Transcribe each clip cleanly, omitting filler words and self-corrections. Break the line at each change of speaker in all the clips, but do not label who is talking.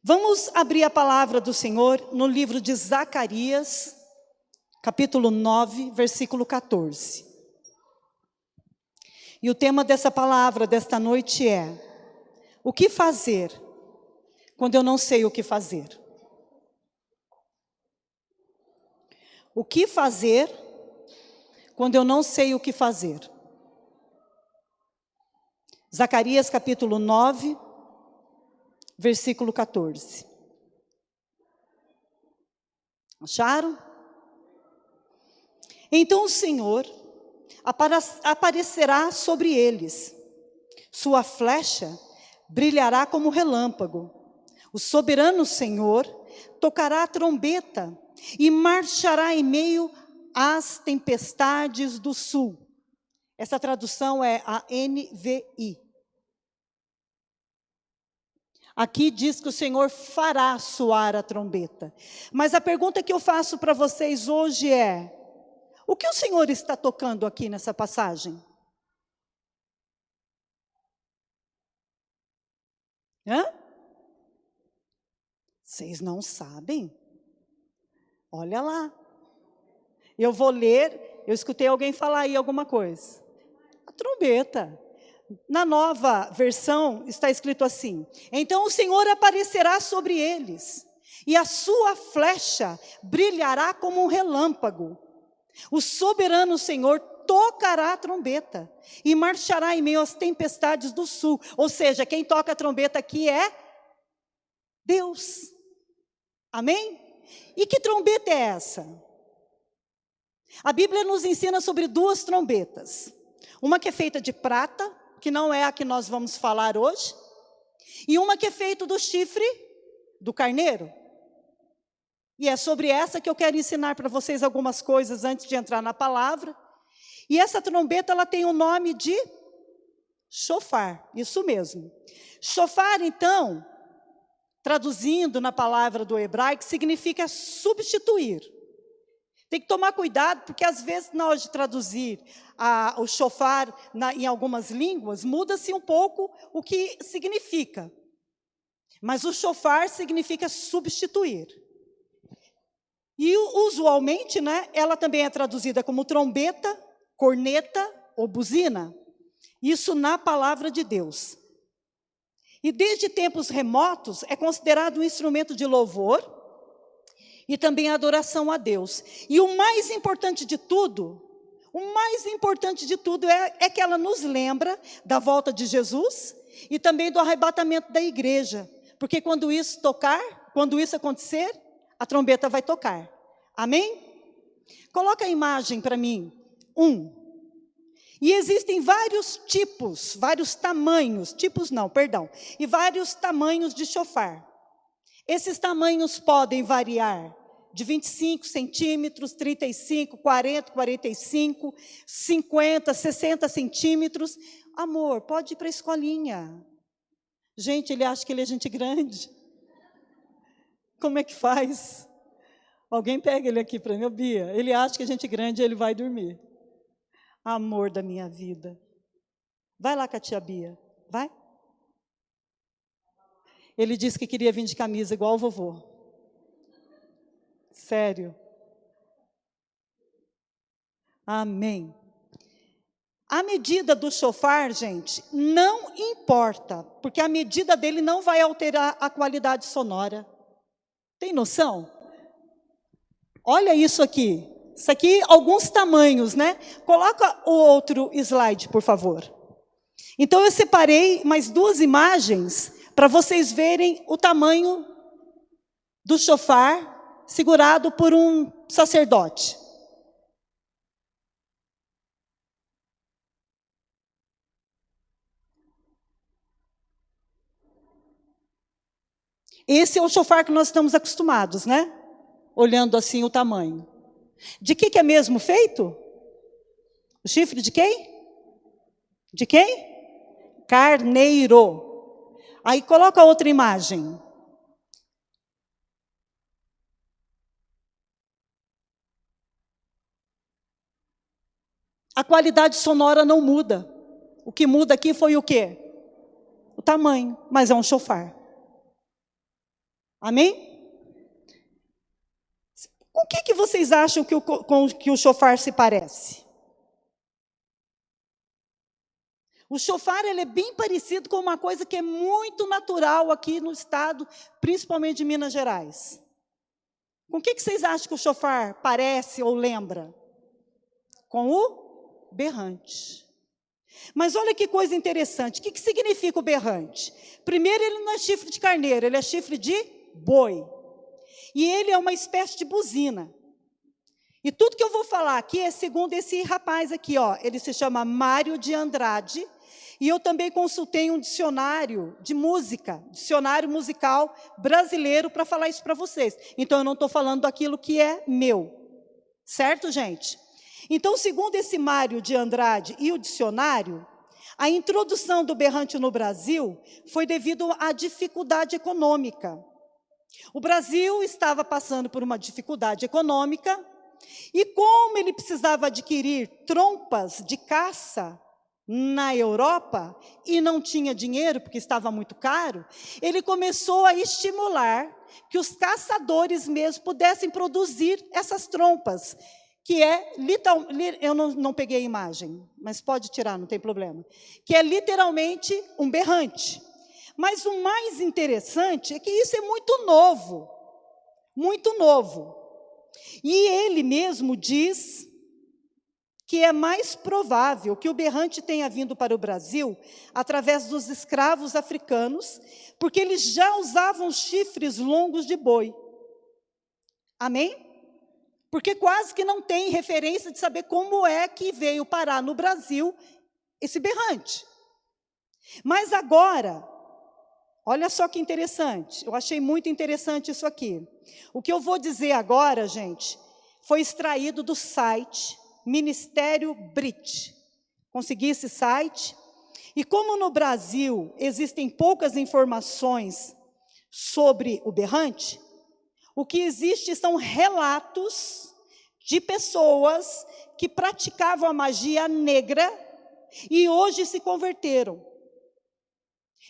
Vamos abrir a palavra do Senhor no livro de Zacarias, capítulo 9, versículo 14. E o tema dessa palavra desta noite é: o que fazer quando eu não sei o que fazer? O que fazer quando eu não sei o que fazer? Zacarias capítulo 9, versículo 14. Acharam? Então o Senhor aparecerá sobre eles, sua flecha brilhará como relâmpago. O soberano Senhor tocará a trombeta e marchará em meio às tempestades do sul. Essa tradução é a NVI. Aqui diz que o Senhor fará soar a trombeta. Mas a pergunta que eu faço para vocês hoje é: o que o Senhor está tocando aqui nessa passagem? Vocês não sabem? Olha lá. Eu vou ler, eu escutei alguém falar aí alguma coisa. A trombeta. Na nova versão está escrito assim: então o Senhor aparecerá sobre eles, e a sua flecha brilhará como um relâmpago. O soberano Senhor tocará a trombeta e marchará em meio às tempestades do sul. Ou seja, quem toca a trombeta aqui é Deus. Amém? E que trombeta é essa? A Bíblia nos ensina sobre duas trombetas. Uma que é feita de prata, que não é a que nós vamos falar hoje, e uma que é feita do chifre do carneiro. E é sobre essa que eu quero ensinar para vocês algumas coisas antes de entrar na palavra. E essa trombeta, ela tem o nome de shofar, isso mesmo. Shofar, então, traduzindo na palavra do hebraico, significa substituir. Tem que tomar cuidado, porque às vezes na hora de traduzir o shofar em algumas línguas, muda-se um pouco o que significa. Mas o shofar significa substituir. E usualmente, ela também é traduzida como trombeta, corneta ou buzina. Isso na palavra de Deus. E desde tempos remotos é considerado um instrumento de louvor e também adoração a Deus. E o mais importante de tudo é que ela nos lembra da volta de Jesus e também do arrebatamento da igreja. Porque quando isso acontecer, a trombeta vai tocar. Amém? Coloca a imagem para mim. E existem vários tamanhos de shofar. Esses tamanhos podem variar de 25 centímetros, 35, 40, 45, 50, 60 centímetros. Amor, pode ir para a escolinha. Gente, ele acha que ele é gente grande. Como é que faz? Alguém pega ele aqui para mim, Bia. Ele acha que é gente grande e ele vai dormir. Amor da minha vida. Vai lá com a tia Bia, vai. Ele disse que queria vir de camisa igual o vovô. Sério. Amém. A medida do shofar, gente, não importa, porque a medida dele não vai alterar a qualidade sonora. Tem noção? Olha isso aqui. Isso aqui, alguns tamanhos, Coloca o outro slide, por favor. Então, eu separei mais duas imagens para vocês verem o tamanho do shofar segurado por um sacerdote. Esse é o shofar que nós estamos acostumados, Olhando assim o tamanho. De que é mesmo feito? O chifre de quem? De quem? Carneiro. Aí coloca outra imagem. A qualidade sonora não muda. O que muda aqui foi o quê? O tamanho, mas é um shofar. Amém? Com o que vocês acham que o chofar se parece? O chofar ele é bem parecido com uma coisa que é muito natural aqui no estado, principalmente de Minas Gerais. Com o que vocês acham que o chofar parece ou lembra? Com o berrante. Mas olha que coisa interessante, o que significa o berrante? Primeiro, ele não é chifre de carneiro, ele é chifre de boi. E ele é uma espécie de buzina. E tudo que eu vou falar aqui é segundo esse rapaz aqui, ó. Ele se chama Mário de Andrade. E eu também consultei um dicionário de música, dicionário musical brasileiro, para falar isso para vocês. Então, eu não estou falando daquilo que é meu. Certo, gente? Então, segundo esse Mário de Andrade e o dicionário, a introdução do berrante no Brasil foi devido à dificuldade econômica. O Brasil estava passando por uma dificuldade econômica, e como ele precisava adquirir trompas de caça na Europa, e não tinha dinheiro, porque estava muito caro, ele começou a estimular que os caçadores mesmo pudessem produzir essas trompas, que é, eu não peguei a imagem, mas pode tirar, não tem problema, que é literalmente um berrante. Mas o mais interessante é que isso é muito novo, muito novo. E ele mesmo diz que é mais provável que o berrante tenha vindo para o Brasil através dos escravos africanos, porque eles já usavam chifres longos de boi. Amém? Porque quase que não tem referência de saber como é que veio parar no Brasil esse berrante. Mas agora, olha só que interessante, eu achei muito interessante isso aqui. O que eu vou dizer agora, gente, foi extraído do site Ministério Brit. Consegui esse site. E como no Brasil existem poucas informações sobre o berrante, o que existe são relatos de pessoas que praticavam a magia negra e hoje se converteram.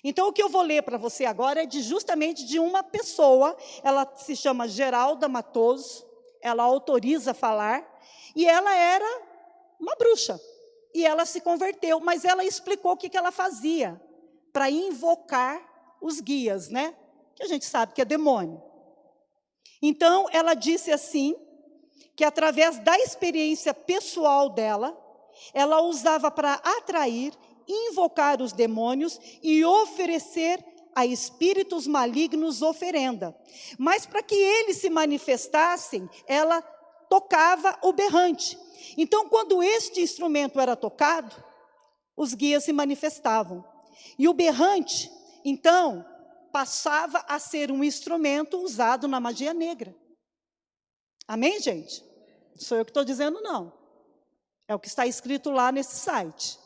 Então, o que eu vou ler para você agora é justamente de uma pessoa, ela se chama Geralda Matoso, ela autoriza falar, e ela era uma bruxa, e ela se converteu, mas ela explicou o que ela fazia para invocar os guias, né? Que a gente sabe que é demônio. Então, ela disse assim, que através da experiência pessoal dela, ela usava para atrair, invocar os demônios e oferecer a espíritos malignos oferenda. Mas para que eles se manifestassem, ela tocava o berrante. Então, quando este instrumento era tocado, os guias se manifestavam. E o berrante, então, passava a ser um instrumento usado na magia negra. Amém, gente? Não sou eu que estou dizendo, não. É o que está escrito lá nesse site.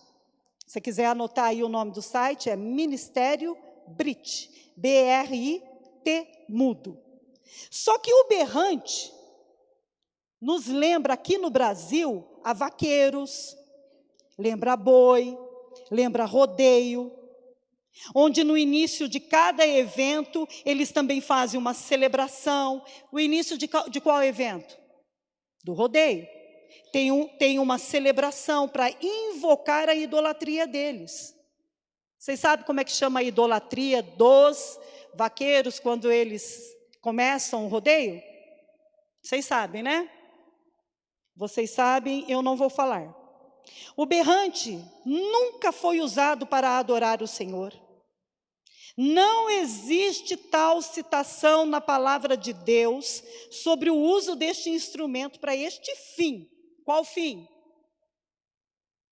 Se você quiser anotar aí o nome do site, é Ministério Brit, B-R-I-T, mudo. Só que o berrante nos lembra aqui no Brasil a vaqueiros, lembra boi, lembra rodeio, onde no início de cada evento eles também fazem uma celebração. O início de qual evento? Do rodeio. Tem uma celebração para invocar a idolatria deles. Vocês sabem como é que chama a idolatria dos vaqueiros quando eles começam o rodeio? Vocês sabem, né? Vocês sabem, eu não vou falar. O berrante nunca foi usado para adorar o Senhor. Não existe tal citação na palavra de Deus sobre o uso deste instrumento para este fim. Qual fim?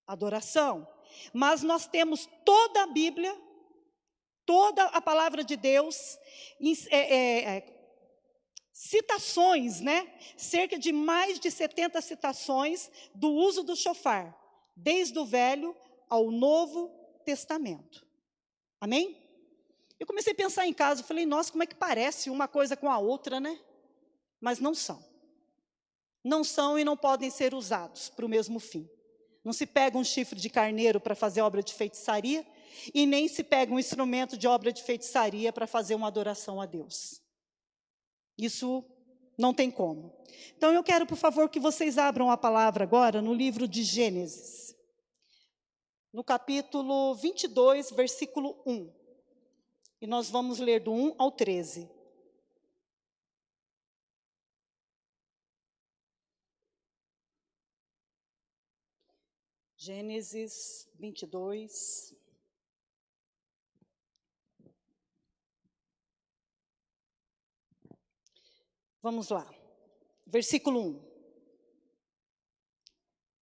Adoração. Mas nós temos toda a Bíblia, toda a palavra de Deus, citações, né? Cerca de mais de 70 citações do uso do chofar, desde o Velho ao Novo Testamento. Amém? Eu comecei a pensar em casa, falei, nossa, como é que parece uma coisa com a outra, né? Mas não são. Não são e não podem ser usados para o mesmo fim. Não se pega um chifre de carneiro para fazer obra de feitiçaria, e nem se pega um instrumento de obra de feitiçaria para fazer uma adoração a Deus. Isso não tem como. Então eu quero, por favor, que vocês abram a palavra agora no livro de Gênesis, no capítulo 22, versículo 1. E nós vamos ler do 1 ao 13. Gênesis 22. Vamos lá. Versículo 1.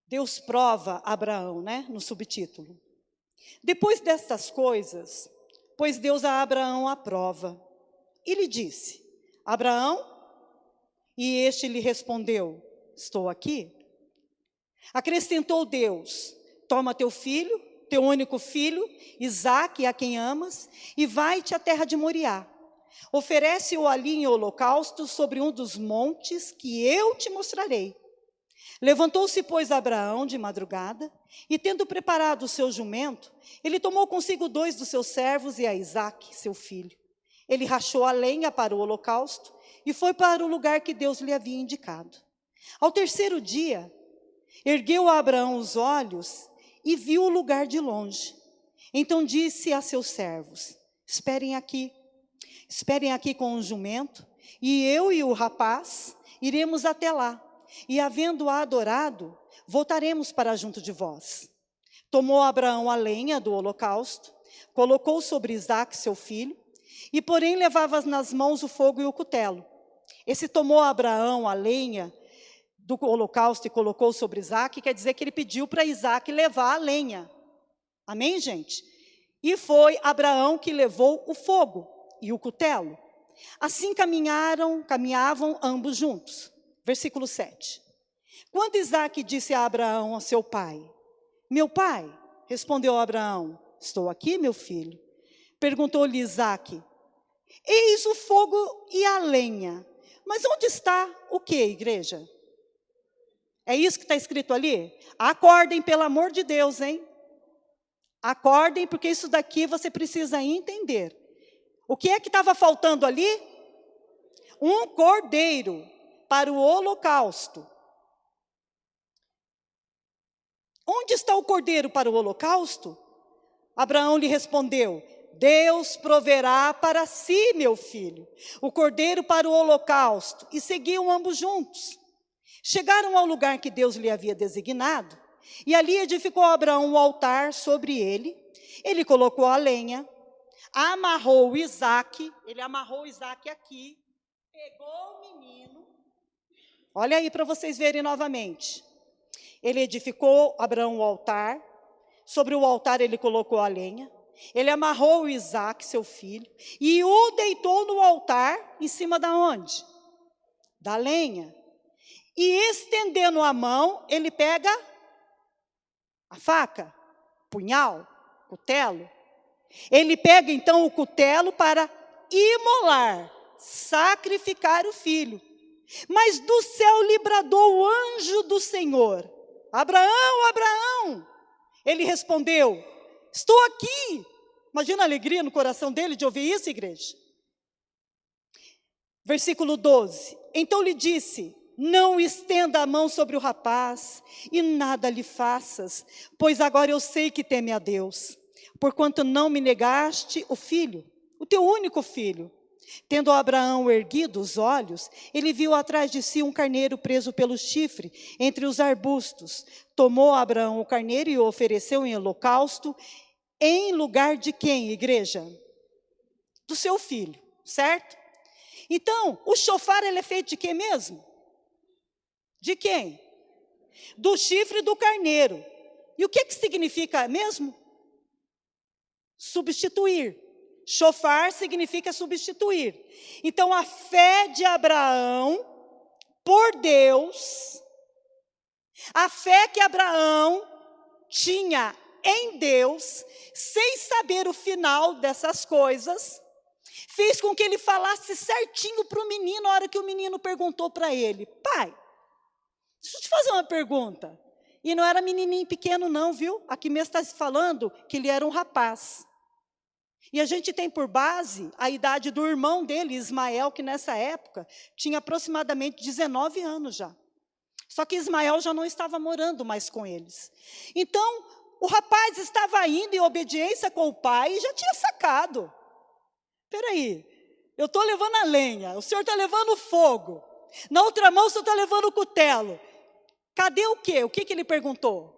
Deus prova Abraão, né? No subtítulo. Depois destas coisas, pôs Deus a Abraão à prova. E lhe disse: Abraão? E este lhe respondeu: estou aqui. Acrescentou Deus: toma teu filho, teu único filho, Isaque, a quem amas, e vai-te à terra de Moriá. Oferece-o ali em holocausto sobre um dos montes que eu te mostrarei. Levantou-se, pois, Abraão de madrugada, e tendo preparado o seu jumento, ele tomou consigo 2 dos seus servos e a Isaque, seu filho. Ele rachou a lenha para o holocausto e foi para o lugar que Deus lhe havia indicado. Ao terceiro dia, ergueu Abraão os olhos e viu o lugar de longe. Então disse a seus servos: esperem aqui com o jumento, e eu e o rapaz iremos até lá, e havendo-a adorado, voltaremos para junto de vós. Tomou Abraão a lenha do holocausto, colocou sobre Isaque seu filho, e porém levava nas mãos o fogo e o cutelo. Esse tomou Abraão a lenha do holocausto e colocou sobre Isaque, quer dizer que ele pediu para Isaque levar a lenha. Amém, gente? E foi Abraão que levou o fogo e o cutelo. Assim caminhavam ambos juntos. Versículo 7. Quando Isaque disse a Abraão, a seu pai: meu pai, respondeu Abraão: estou aqui, meu filho. Perguntou-lhe Isaque: eis o fogo e a lenha, mas onde está o que, igreja? É isso que está escrito ali? Acordem, pelo amor de Deus, hein? Acordem, porque isso daqui você precisa entender. O que é que estava faltando ali? Um cordeiro para o holocausto. Onde está o cordeiro para o holocausto? Abraão lhe respondeu: Deus proverá para si, meu filho, o cordeiro para o holocausto. E seguiam ambos juntos. Chegaram ao lugar que Deus lhe havia designado, e ali edificou Abraão um altar sobre ele. Ele colocou a lenha, amarrou Isaque, ele amarrou Isaque aqui, pegou o menino, olha aí para vocês verem novamente. Ele edificou Abraão o altar, sobre o altar ele colocou a lenha, ele amarrou o Isaque, seu filho, e o deitou no altar, em cima da onde? Da lenha. E estendendo a mão, ele pega a faca, punhal, cutelo. Ele pega então o cutelo para imolar, sacrificar o filho. Mas do céu lhe bradou o anjo do Senhor: Abraão, Abraão! Ele respondeu: estou aqui. Imagina a alegria no coração dele de ouvir isso, igreja. Versículo 12. Então lhe disse: não estenda a mão sobre o rapaz, e nada lhe faças, pois agora eu sei que teme a Deus, porquanto não me negaste o filho, o teu único filho. Tendo Abraão erguido os olhos, ele viu atrás de si um carneiro preso pelo chifre, entre os arbustos. Tomou Abraão o carneiro e o ofereceu em holocausto, em lugar de quem, igreja? Do seu filho, certo? Então, o shofar ele é feito de quem mesmo? De quem? Do chifre do carneiro. E o que significa mesmo? Substituir. Shofar significa substituir. Então, a fé de Abraão por Deus, a fé que Abraão tinha em Deus, sem saber o final dessas coisas, fez com que ele falasse certinho para o menino, na hora que o menino perguntou para ele: pai, deixa eu te fazer uma pergunta. E não era menininho pequeno não, viu? Aqui mesmo está se falando que ele era um rapaz. E a gente tem por base a idade do irmão dele, Ismael, que nessa época tinha aproximadamente 19 anos já. Só que Ismael já não estava morando mais com eles. Então, o rapaz estava indo em obediência com o pai e já tinha sacado. Espera aí, eu estou levando a lenha, o senhor está levando o fogo. Na outra mão, o senhor está levando o cutelo. Cadê o quê? O que ele perguntou?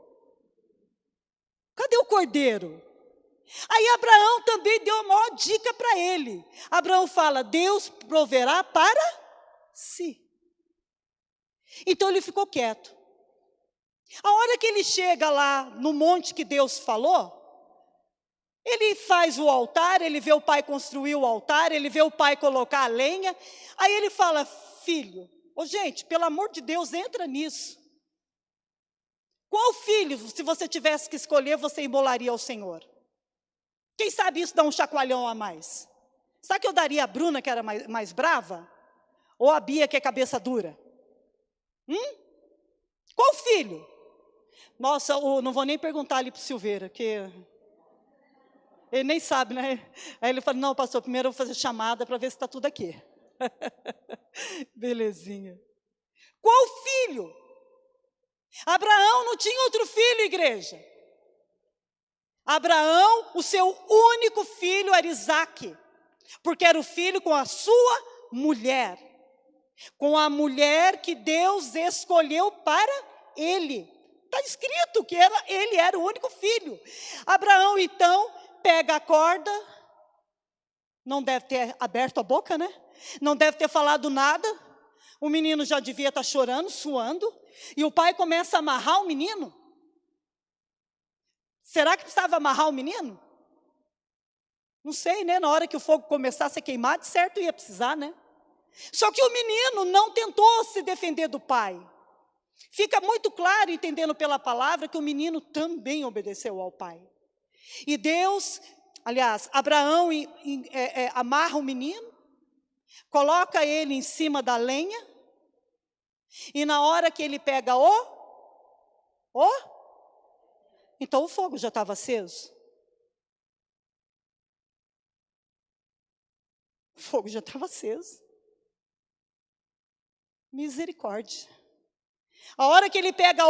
Cadê o cordeiro? Aí Abraão também deu a maior dica para ele. Abraão fala, Deus proverá para si. Então ele ficou quieto. A hora que ele chega lá no monte que Deus falou, ele faz o altar, ele vê o pai construir o altar, ele vê o pai colocar a lenha. Aí ele fala, filho, gente, pelo amor de Deus, entra nisso. Qual filho, se você tivesse que escolher, você imolaria ao Senhor? Quem sabe isso dá um chacoalhão a mais? Sabe que eu daria a Bruna, que era mais brava? Ou a Bia, que é cabeça dura? Qual filho? Nossa, não vou nem perguntar ali para o Silveira, que ele nem sabe, né? Aí ele fala, não, pastor, primeiro eu vou fazer chamada para ver se está tudo aqui. Belezinha. Qual filho? Abraão não tinha outro filho, igreja. Abraão, o seu único filho era Isaque, porque era o filho com a sua mulher, com a mulher que Deus escolheu para ele. Está escrito que ele era o único filho. Abraão, então, pega a corda, não deve ter aberto a boca, né? Não deve ter falado nada. O menino já devia estar chorando, suando, e o pai começa a amarrar o menino. Será que precisava amarrar o menino? Não sei, né? Na hora que o fogo começasse a queimar, de certo ia precisar, né? Só que o menino não tentou se defender do pai. Fica muito claro, entendendo pela palavra, que o menino também obedeceu ao pai. E Deus, aliás, Abraão amarra o menino, coloca ele em cima da lenha, e na hora que ele pega então o fogo já estava aceso. O fogo já estava aceso. Misericórdia. A hora que ele pega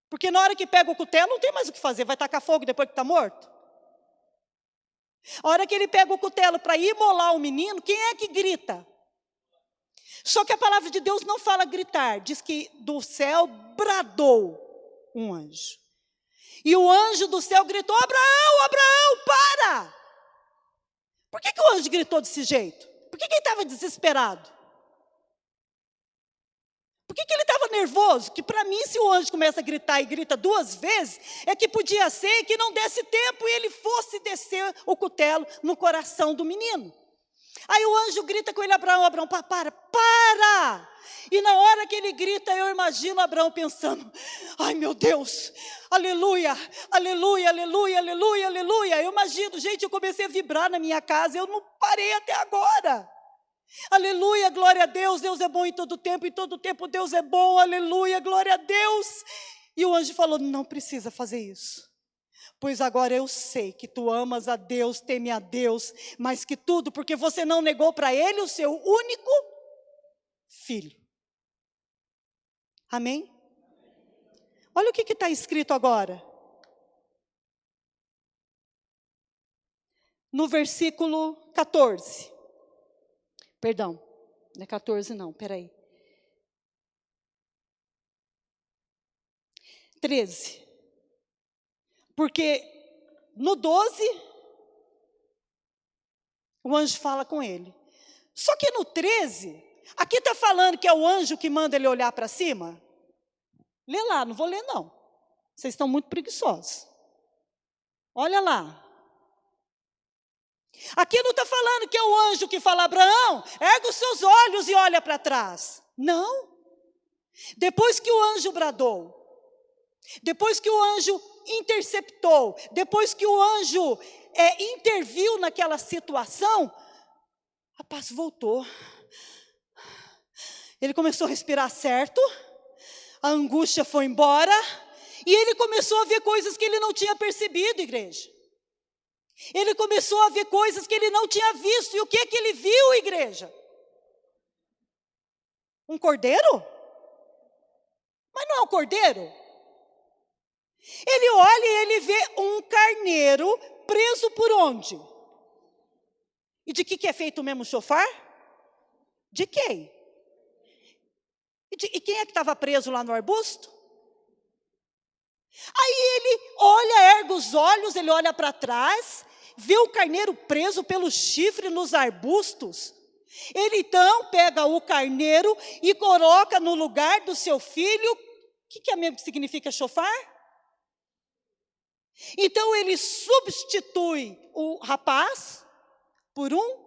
porque na hora que pega o cutelo não tem mais o que fazer, vai tacar fogo depois que está morto. A hora que ele pega o cutelo para imolar o menino, quem é que grita? Só que a palavra de Deus não fala gritar, diz que do céu bradou um anjo. E o anjo do céu gritou, Abraão, Abraão, para! Por que o anjo gritou desse jeito? Por que ele estava desesperado? Por que ele estava nervoso? Que para mim, se o anjo começa a gritar e grita 2 vezes, é que podia ser que não desse tempo e ele fosse descer o cutelo no coração do menino. Aí o anjo grita com ele, Abraão, para! E na hora que ele grita, eu imagino Abraão pensando, ai meu Deus, aleluia, aleluia, aleluia, aleluia, aleluia. Eu imagino, gente, eu comecei a vibrar na minha casa, eu não parei até agora. Aleluia, glória a Deus, Deus é bom em todo tempo Deus é bom, aleluia, glória a Deus. E o anjo falou, não precisa fazer isso. Pois agora eu sei que tu amas a Deus, teme a Deus, mais que tudo, porque você não negou para ele o seu único filho. Amém? Olha o que está escrito agora. No versículo 14. Perdão, não é 14 não, peraí. 13. Porque no 12, o anjo fala com ele. Só que no 13, aqui está falando que é o anjo que manda ele olhar para cima. Lê lá, não vou ler não. Vocês estão muito preguiçosos. Olha lá. Aqui não está falando que é o anjo que fala, Abraão, erga os seus olhos e olha para trás. Não. Depois que o anjo bradou, depois que o anjo interceptou, depois que o anjo interviu naquela situação, a paz voltou. Ele começou a respirar certo, a angústia foi embora, e ele começou a ver coisas que ele não tinha percebido, igreja. Ele começou a ver coisas que ele não tinha visto. E o que é que ele viu, igreja? Um cordeiro? Mas não é um cordeiro? Ele olha e ele vê um carneiro preso por onde? E de que é feito o mesmo chofar? De quem? E quem é que estava preso lá no arbusto? Aí ele olha, ergue os olhos, ele olha para trás, vê o carneiro preso pelo chifre nos arbustos. Ele então pega o carneiro e coloca no lugar do seu filho. O que é mesmo que significa chofar? Então ele substitui o rapaz por um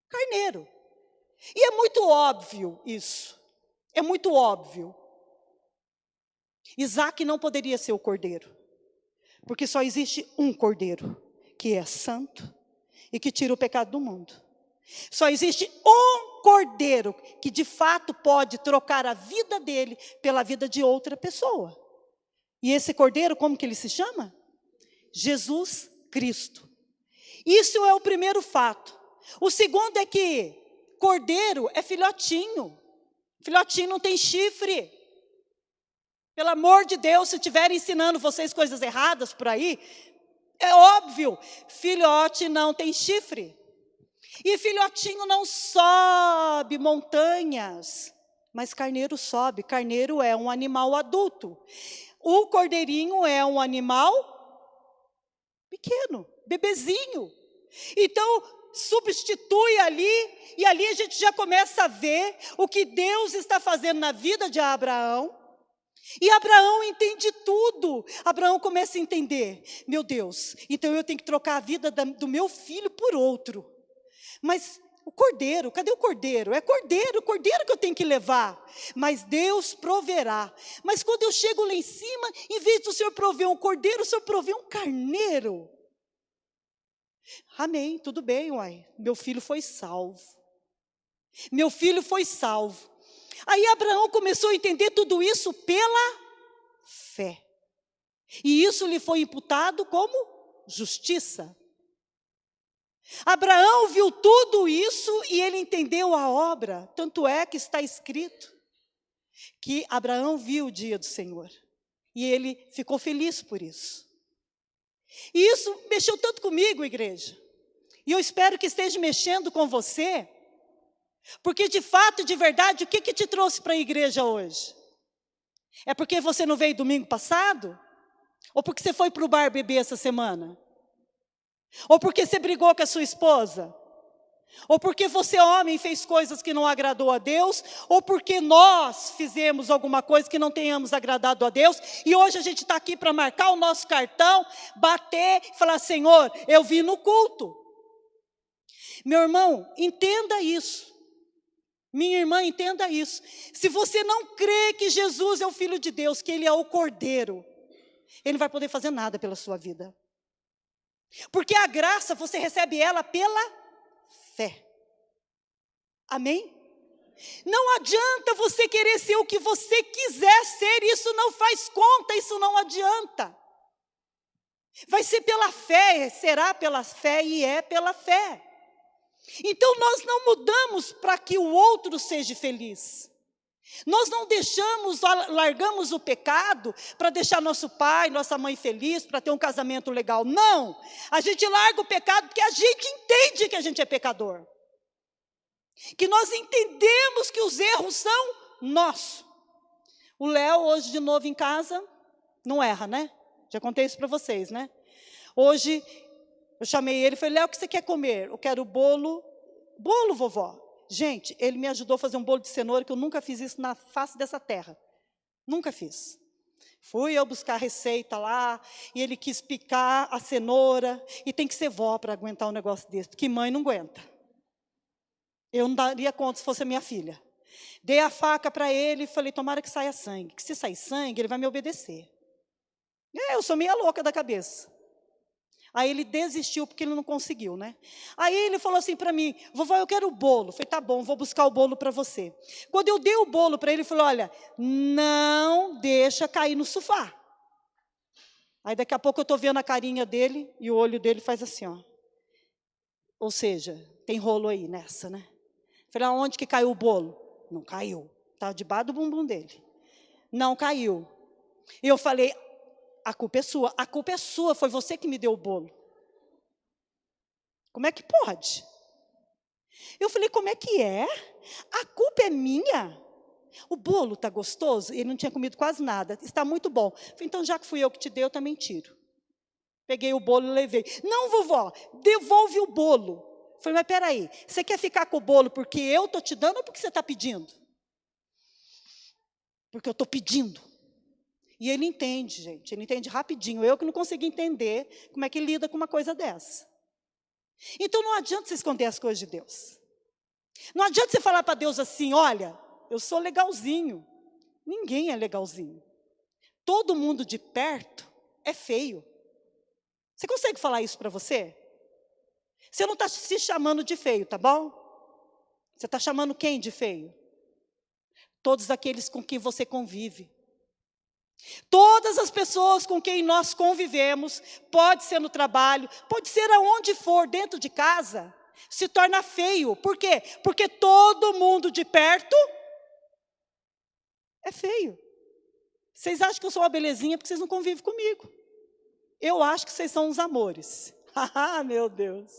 carneiro. E é muito óbvio isso. É muito óbvio. Isaac não poderia ser o cordeiro, porque só existe um cordeiro, que é santo e que tira o pecado do mundo. Só existe um cordeiro que de fato pode trocar a vida dele pela vida de outra pessoa. E esse cordeiro, como que ele se chama? Jesus Cristo. Isso é o primeiro fato. O segundo é que cordeiro é filhotinho. Filhotinho não tem chifre. Pelo amor de Deus, se estiverem ensinando vocês coisas erradas por aí, é óbvio, filhote não tem chifre. E filhotinho não sobe montanhas, mas carneiro sobe. Carneiro é um animal adulto. O cordeirinho é um animal pequeno, bebezinho. Então, substitui ali, e ali a gente já começa a ver o que Deus está fazendo na vida de Abraão. E Abraão entende tudo. Abraão começa a entender, meu Deus, então eu tenho que trocar a vida do meu filho por outro. Mas o cordeiro, cadê o cordeiro? É cordeiro que eu tenho que levar. Mas Deus proverá. Mas quando eu chego lá em cima, em vez do Senhor prover um cordeiro, o Senhor provê um carneiro. Amém, tudo bem, uai. Meu filho foi salvo. Meu filho foi salvo. Aí Abraão começou a entender tudo isso pela fé. E isso lhe foi imputado como justiça. Abraão viu tudo isso e ele entendeu a obra. Tanto é que está escrito que Abraão viu o dia do Senhor. E ele ficou feliz por isso. E isso mexeu tanto comigo, igreja. E eu espero que esteja mexendo com você. Porque de fato, de verdade, o que te trouxe para a igreja hoje? É porque você não veio domingo passado? Ou porque você foi para o bar beber essa semana? Ou porque você brigou com a sua esposa? Ou porque você, homem, fez coisas que não agradou a Deus? Ou porque nós fizemos alguma coisa que não tenhamos agradado a Deus? E hoje a gente está aqui para marcar o nosso cartão, bater e falar, Senhor, eu vim no culto. Meu irmão, entenda isso. Minha irmã, entenda isso. Se você não crê que Jesus é o Filho de Deus, que Ele é o Cordeiro, Ele não vai poder fazer nada pela sua vida. Porque a graça, você recebe ela pela fé. Amém? Não adianta você querer ser o que você quiser ser, isso não faz conta, isso não adianta. Vai ser pela fé, será pela fé e é pela fé. Então nós não mudamos para que o outro seja feliz. Nós não largamos o pecado para deixar nosso pai, nossa mãe feliz, para ter um casamento legal. Não, a gente larga o pecado porque a gente entende que a gente é pecador. Que nós entendemos que os erros são nossos. O Léo hoje de novo em casa, não erra, né? Já contei isso para vocês, né? Hoje eu chamei ele e falei, Léo, o que você quer comer? Eu quero bolo. Bolo, vovó. Gente, ele me ajudou a fazer um bolo de cenoura, que eu nunca fiz isso na face dessa terra. Nunca fiz. Fui eu buscar a receita lá, e ele quis picar a cenoura, e tem que ser vó para aguentar um negócio desse, porque mãe não aguenta. Eu não daria conta se fosse a minha filha. Dei a faca para ele e falei, tomara que saia sangue, que se sair sangue, ele vai me obedecer. Eu sou meia louca da cabeça. Aí ele desistiu porque ele não conseguiu, né? Aí ele falou assim para mim, vovó, eu quero o bolo. Eu falei, tá bom, vou buscar o bolo para você. Quando eu dei o bolo para ele, ele falou, olha, não deixa cair no sofá. Aí daqui a pouco eu estou vendo a carinha dele e o olho dele faz assim, ó. Ou seja, tem rolo aí nessa, né? Falei, aonde que caiu o bolo? Não caiu. Estava debaixo do bumbum dele. Não caiu. E eu falei, a culpa é sua. A culpa é sua, foi você que me deu o bolo. Como é que pode? Eu falei, como é que é? A culpa é minha? O bolo está gostoso? Ele não tinha comido quase nada. Está muito bom. Falei, então já que fui eu que te dei, eu também tiro. Peguei o bolo e levei. Não, vovó, devolve o bolo. Falei, mas peraí, você quer ficar com o bolo porque eu estou te dando ou porque você está pedindo? Porque eu estou pedindo. E ele entende, gente, ele entende rapidinho. Eu que não consegui entender como é que lida com uma coisa dessa. Então não adianta você esconder as coisas de Deus. Não adianta você falar para Deus assim, olha, eu sou legalzinho. Ninguém é legalzinho. Todo mundo de perto é feio. Você consegue falar isso para você? Você não está se chamando de feio, tá bom? Você está chamando quem de feio? Todos aqueles com quem você convive. Todas as pessoas com quem nós convivemos, pode ser no trabalho, pode ser aonde for, dentro de casa, se torna feio. Por quê? Porque todo mundo de perto é feio. Vocês acham que eu sou uma belezinha porque vocês não convivem comigo. Eu acho que vocês são uns amores. Ah, meu Deus.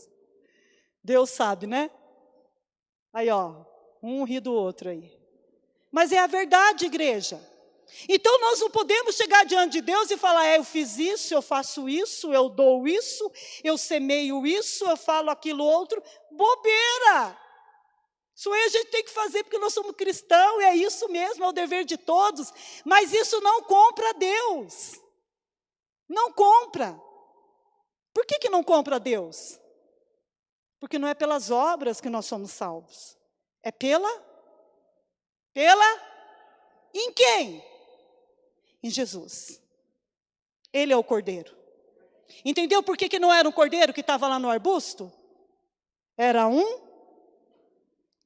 Deus sabe, né? Aí, ó, um ri do outro aí. Mas é a verdade, igreja. Então nós não podemos chegar diante de Deus e falar, eu fiz isso, eu faço isso, eu dou isso, eu semeio isso, eu falo aquilo outro. Bobeira! Isso aí a gente tem que fazer porque nós somos cristãos, é isso mesmo, é o dever de todos. Mas isso não compra Deus. Não compra. Por que não compra Deus? Porque não é pelas obras que nós somos salvos. É em quem? Em Jesus. Ele é o cordeiro. Entendeu por que não era um cordeiro que estava lá no arbusto? Era um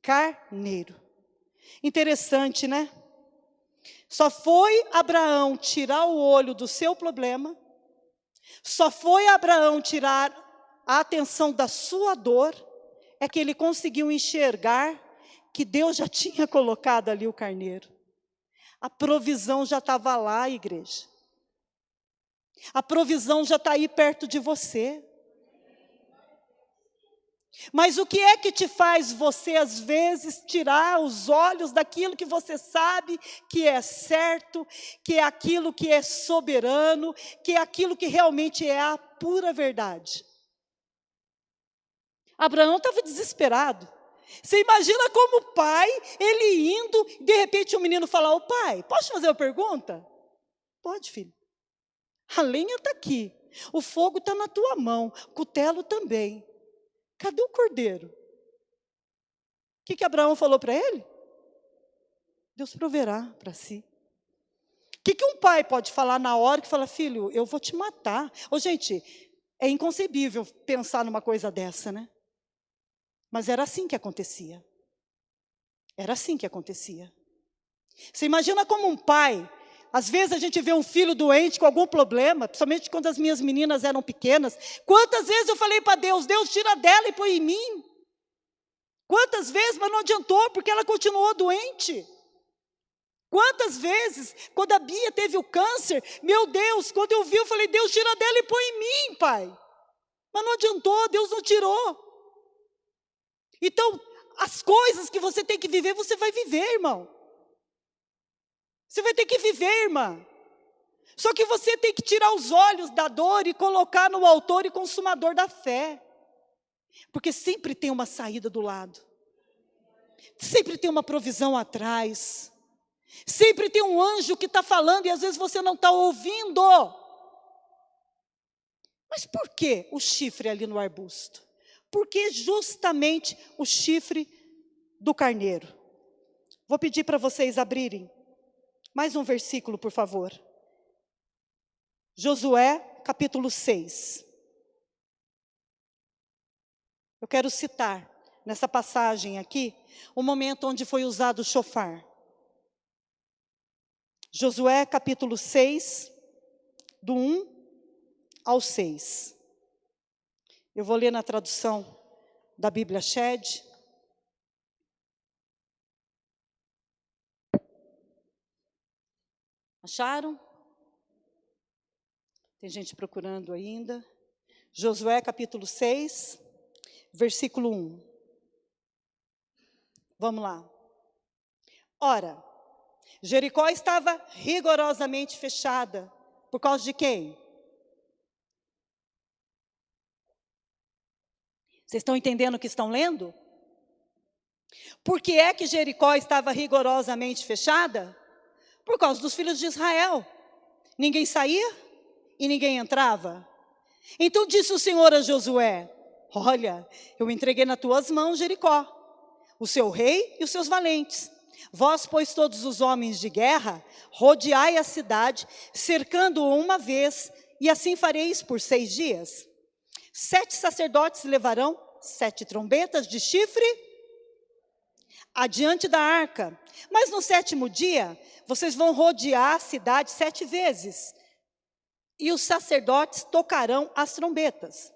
carneiro. Interessante, né? Só foi Abraão tirar o olho do seu problema, só foi Abraão tirar a atenção da sua dor, é que ele conseguiu enxergar que Deus já tinha colocado ali o carneiro. A provisão já estava lá, igreja. A provisão já está aí perto de você. Mas o que é que te faz você, às vezes, tirar os olhos daquilo que você sabe que é certo, que é aquilo que é soberano, que é aquilo que realmente é a pura verdade? Abraão estava desesperado. Você imagina como pai, ele indo, de repente o menino fala, ô pai, posso fazer uma pergunta? Pode, filho. A lenha está aqui, o fogo está na tua mão, o cutelo também. Cadê o cordeiro? O que Abraão falou para ele? Deus proverá para si. O que um pai pode falar na hora que fala, filho, eu vou te matar? Ô, gente, é inconcebível pensar numa coisa dessa, né? Mas era assim que acontecia. Era assim que acontecia. Você imagina como um pai, às vezes a gente vê um filho doente com algum problema, principalmente quando as minhas meninas eram pequenas. Quantas vezes eu falei para Deus, Deus tira dela e põe em mim. Quantas vezes, mas não adiantou, porque ela continuou doente. Quantas vezes, quando a Bia teve o câncer, meu Deus, quando eu vi, eu falei, Deus tira dela e põe em mim, pai. Mas não adiantou, Deus não tirou. Então, as coisas que você tem que viver, você vai viver, irmão. Você vai ter que viver, irmã. Só que você tem que tirar os olhos da dor e colocar no autor e consumador da fé. Porque sempre tem uma saída do lado. Sempre tem uma provisão atrás. Sempre tem um anjo que está falando e às vezes você não está ouvindo. Mas por que o chifre ali no arbusto? Porque justamente o chifre do carneiro. Vou pedir para vocês abrirem mais um versículo, por favor. Josué, capítulo 6. Eu quero citar, nessa passagem aqui, o momento onde foi usado o chofar. Josué, capítulo 6, do 1 ao 6. Eu vou ler na tradução da Bíblia Shed. Acharam? Tem gente procurando ainda. Josué capítulo 6, versículo 1. Vamos lá. Ora, Jericó estava rigorosamente fechada. Por causa de quem? Vocês estão entendendo o que estão lendo? Por que é que Jericó estava rigorosamente fechada? Por causa dos filhos de Israel. Ninguém saía e ninguém entrava. Então disse o Senhor a Josué: olha, eu entreguei nas tuas mãos Jericó, o seu rei e os seus valentes. Vós, pois, todos os homens de guerra, rodeai a cidade, cercando-o uma vez, e assim fareis por 6 dias. 7 sacerdotes levarão 7 trombetas de chifre adiante da arca. Mas no 7º dia, vocês vão rodear a cidade 7 vezes. E os sacerdotes tocarão as trombetas.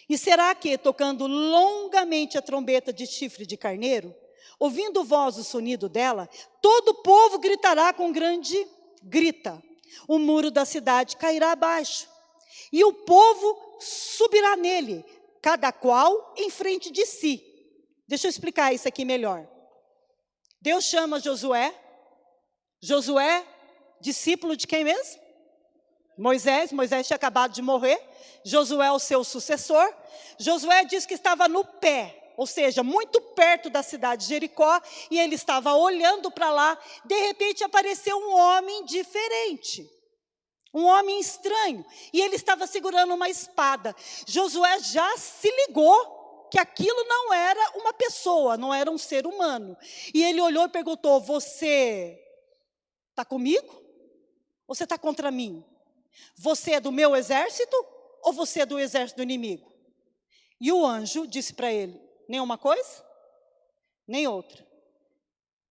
E será que, tocando longamente a trombeta de chifre de carneiro, ouvindo vós o sonido dela, todo o povo gritará com grande grita. O muro da cidade cairá abaixo, e o povo subirá nele, cada qual em frente de si. Deixa eu explicar isso aqui melhor. Deus chama Josué. Josué, discípulo de quem mesmo? Moisés tinha acabado de morrer. Josué, o seu sucessor. Josué diz que estava no pé, ou seja, muito perto da cidade de Jericó, e ele estava olhando para lá. De repente apareceu um homem diferente, um homem estranho, e ele estava segurando uma espada. Josué já se ligou que aquilo não era uma pessoa, não era um ser humano. E ele olhou e perguntou: você está comigo? Ou você está contra mim? Você é do meu exército ou você é do exército do inimigo? E o anjo disse para ele: nem uma coisa, nem outra.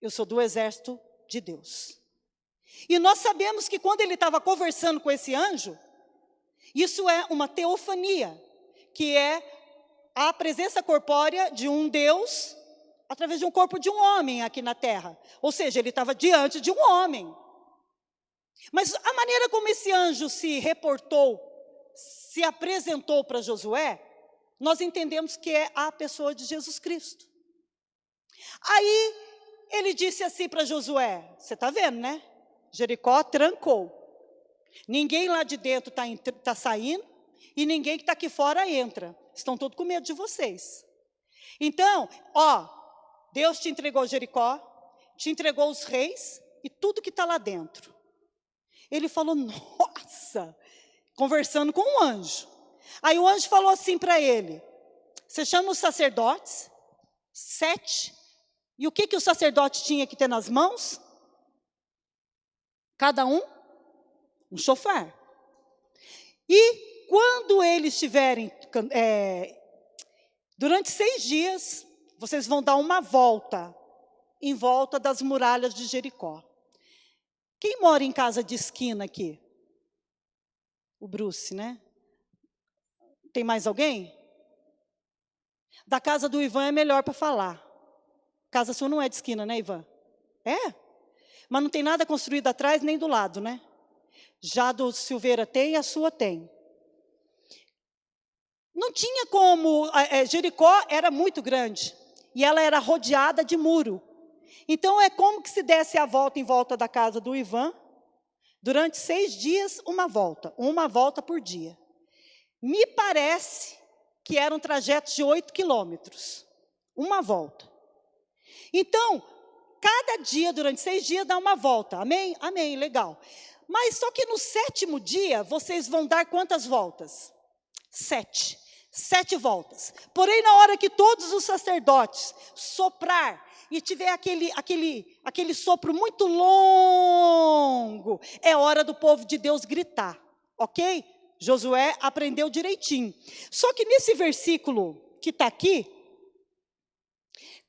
Eu sou do exército de Deus. E nós sabemos que quando ele estava conversando com esse anjo, isso é uma teofania, que é a presença corpórea de um Deus através de um corpo de um homem aqui na terra. Ou seja, ele estava diante de um homem. Mas a maneira como esse anjo se reportou, se apresentou para Josué, nós entendemos que é a pessoa de Jesus Cristo. Aí ele disse assim para Josué: você está vendo, né? Jericó trancou. Ninguém lá de dentro está saindo, e ninguém que está aqui fora entra. Estão todos com medo de vocês. Então, Deus te entregou Jericó, te entregou os reis e tudo que está lá dentro. Ele falou: nossa, conversando com um anjo. Aí o anjo falou assim para ele: você chama os sacerdotes, 7, e o que o sacerdote tinha que ter nas mãos? Cada um chofar. E quando eles estiverem, durante 6 dias, vocês vão dar uma volta, em volta das muralhas de Jericó. Quem mora em casa de esquina aqui? O Bruce, né? Tem mais alguém? Da casa do Ivan é melhor para falar. Casa sua não é de esquina, né, Ivan? É? Mas não tem nada construído atrás nem do lado, né? Já do Silveira tem, a sua tem. Não tinha como, Jericó era muito grande, e ela era rodeada de muro. Então é como que se desse a volta em volta da casa do Ivan, durante 6 dias, uma volta por dia. Me parece que eram trajetos de 8 quilômetros, uma volta. Então, cada dia, durante 6 dias, dá uma volta, amém? Amém, legal. Mas só que no 7º dia, vocês vão dar quantas voltas? 7 voltas. Porém, na hora que todos os sacerdotes soprar, e tiver aquele sopro muito longo, é hora do povo de Deus gritar, ok? Josué aprendeu direitinho. Só que nesse versículo que está aqui,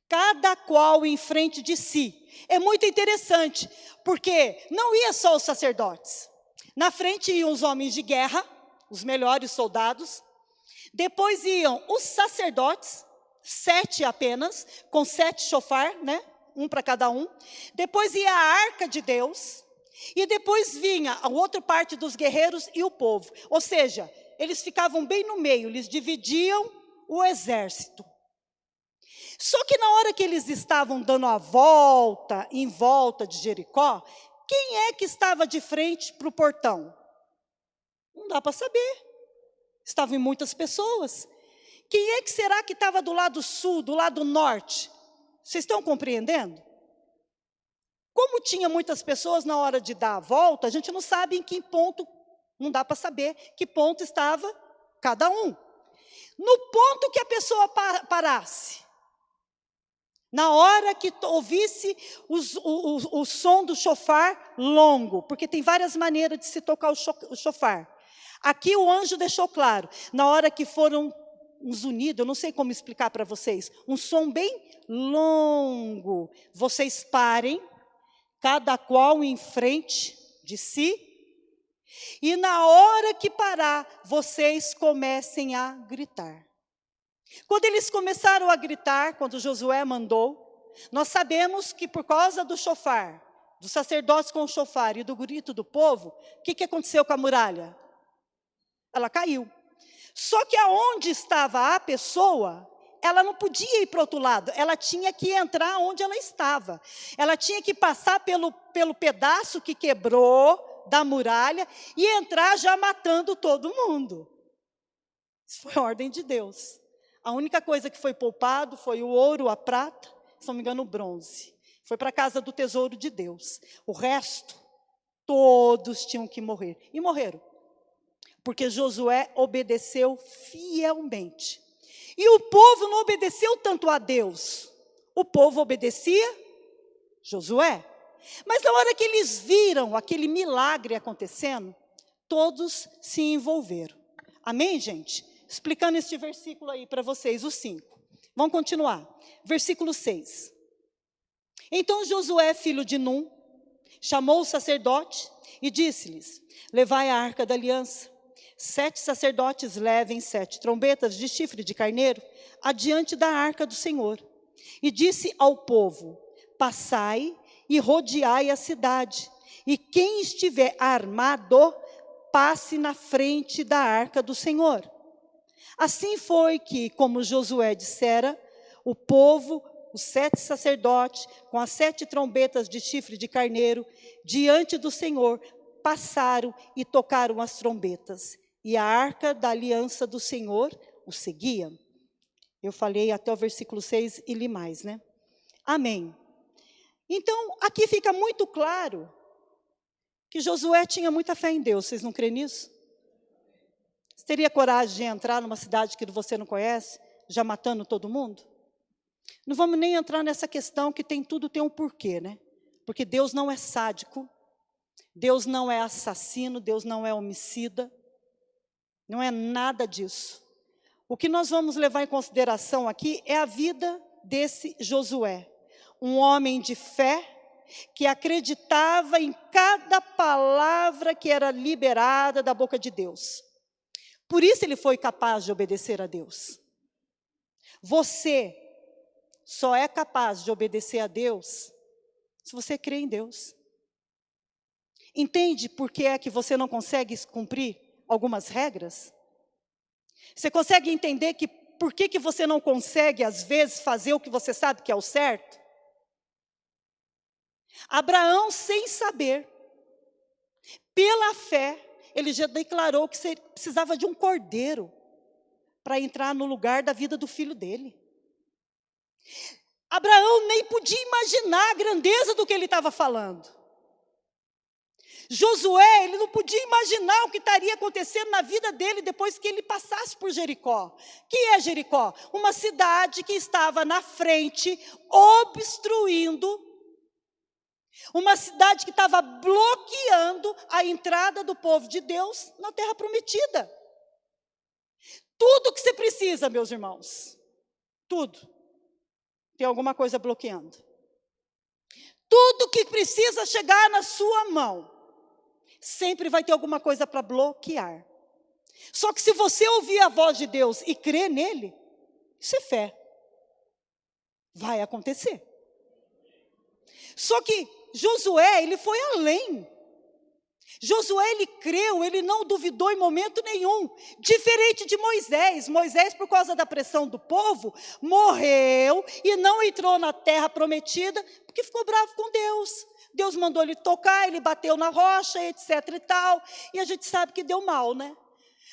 cada qual em frente de si, é muito interessante, porque não ia só os sacerdotes. Na frente iam os homens de guerra, os melhores soldados. Depois iam os sacerdotes, 7 apenas, com 7 chofar, né? Um para cada um. Depois ia a arca de Deus. E depois vinha a outra parte dos guerreiros e o povo. Ou seja, eles ficavam bem no meio, eles dividiam o exército. Só que na hora que eles estavam dando a volta, em volta de Jericó, quem é que estava de frente para o portão? Não dá para saber. Estavam muitas pessoas. Quem é que será que estava do lado sul, do lado norte? Vocês estão compreendendo? Como tinha muitas pessoas na hora de dar a volta, a gente não sabe em que ponto, não dá para saber que ponto estava cada um. No ponto que a pessoa parasse, na hora que ouvisse o som do chofar longo, porque tem várias maneiras de se tocar o chofar. Aqui o anjo deixou claro, na hora que foram uns unidos, eu não sei como explicar para vocês, um som bem longo, vocês parem, cada qual em frente de si, e na hora que parar, vocês comecem a gritar. Quando eles começaram a gritar, quando Josué mandou, nós sabemos que por causa do chofar, dos sacerdotes com o chofar e do grito do povo, o que aconteceu com a muralha? Ela caiu. Só que aonde estava a pessoa, ela não podia ir para o outro lado, ela tinha que entrar onde ela estava. Ela tinha que passar pelo pedaço que quebrou da muralha e entrar já matando todo mundo. Isso foi a ordem de Deus. A única coisa que foi poupado foi o ouro, a prata, se não me engano o bronze. Foi para a casa do tesouro de Deus. O resto, todos tinham que morrer. E morreram. Porque Josué obedeceu fielmente. E o povo não obedeceu tanto a Deus. O povo obedecia Josué. Mas na hora que eles viram aquele milagre acontecendo, todos se envolveram. Amém, gente? Explicando este versículo aí para vocês, o 5. Vamos continuar. Versículo 6. Então Josué, filho de Num, chamou o sacerdote e disse-lhes: levai a arca da aliança. 7 sacerdotes levem 7 trombetas de chifre de carneiro adiante da arca do Senhor. E disse ao povo: passai e rodeai a cidade, e quem estiver armado, passe na frente da arca do Senhor. Assim foi que, como Josué dissera, o povo, os 7 sacerdotes, com as 7 trombetas de chifre de carneiro, diante do Senhor, passaram e tocaram as trombetas. E a arca da aliança do Senhor o seguia. Eu falei até o versículo 6 e li mais, né? Amém. Então, aqui fica muito claro que Josué tinha muita fé em Deus. Vocês não creem nisso? Você teria coragem de entrar numa cidade que você não conhece, já matando todo mundo? Não vamos nem entrar nessa questão que tudo tem um porquê, né? Porque Deus não é sádico, Deus não é assassino, Deus não é homicida. Não é nada disso. O que nós vamos levar em consideração aqui é a vida desse Josué. Um homem de fé, que acreditava em cada palavra que era liberada da boca de Deus. Por isso ele foi capaz de obedecer a Deus. Você só é capaz de obedecer a Deus se você crê em Deus. Entende por que é que você não consegue cumprir algumas regras? Você consegue entender que por que você não consegue, às vezes, fazer o que você sabe que é o certo? Abraão, sem saber, pela fé, ele já declarou que precisava de um cordeiro para entrar no lugar da vida do filho dele. Abraão nem podia imaginar a grandeza do que ele estava falando. Josué, ele não podia imaginar o que estaria acontecendo na vida dele depois que ele passasse por Jericó. Que é Jericó? Uma cidade que estava na frente, obstruindo, uma cidade que estava bloqueando a entrada do povo de Deus na terra prometida. Tudo que você precisa, meus irmãos, tudo, tem alguma coisa bloqueando. Tudo que precisa chegar na sua mão, sempre vai ter alguma coisa para bloquear. Só que se você ouvir a voz de Deus e crer nele, isso é fé. Vai acontecer. Só que Josué, ele foi além. Josué, ele creu, ele não duvidou em momento nenhum. Diferente de Moisés. Moisés, por causa da pressão do povo, morreu e não entrou na terra prometida, porque ficou bravo com Deus. Deus mandou ele tocar, ele bateu na rocha, etc e tal. E a gente sabe que deu mal, né?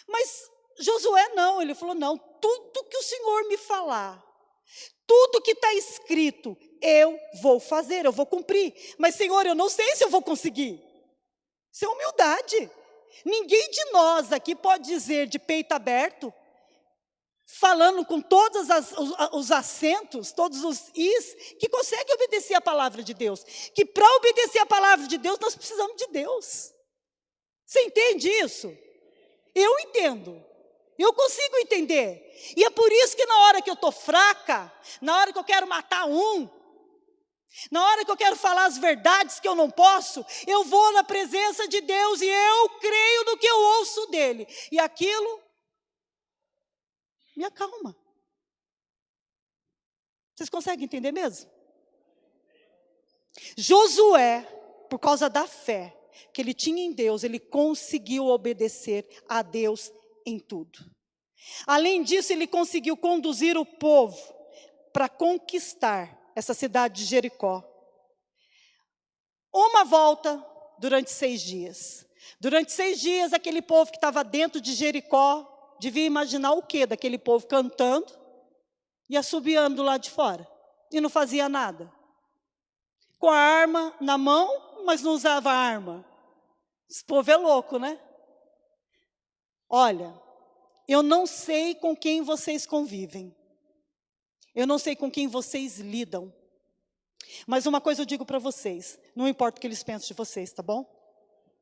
Mas Josué não, ele falou, não, tudo que o Senhor me falar, tudo que está escrito, eu vou fazer, eu vou cumprir. Mas, Senhor, eu não sei se eu vou conseguir. Isso é humildade. Ninguém de nós aqui pode dizer de peito aberto, falando com todos os acentos, todos os is, que consegue obedecer a palavra de Deus. Que para obedecer a palavra de Deus, nós precisamos de Deus. Você entende isso? Eu entendo. Eu consigo entender. E é por isso que na hora que eu estou fraca, na hora que eu quero matar na hora que eu quero falar as verdades que eu não posso, eu vou na presença de Deus e eu creio no que eu ouço dele. E aquilo me acalma. Vocês conseguem entender mesmo? Josué, por causa da fé que ele tinha em Deus, ele conseguiu obedecer a Deus em tudo. Além disso, ele conseguiu conduzir o povo para conquistar essa cidade de Jericó. Uma volta durante 6 dias. Durante 6 dias, aquele povo que estava dentro de Jericó, devia imaginar o quê? Daquele povo cantando e assobiando lá de fora. E não fazia nada. Com a arma na mão, mas não usava arma. Esse povo é louco, né? Olha, eu não sei com quem vocês convivem. Eu não sei com quem vocês lidam. Mas uma coisa eu digo para vocês, não importa o que eles pensam de vocês, tá bom?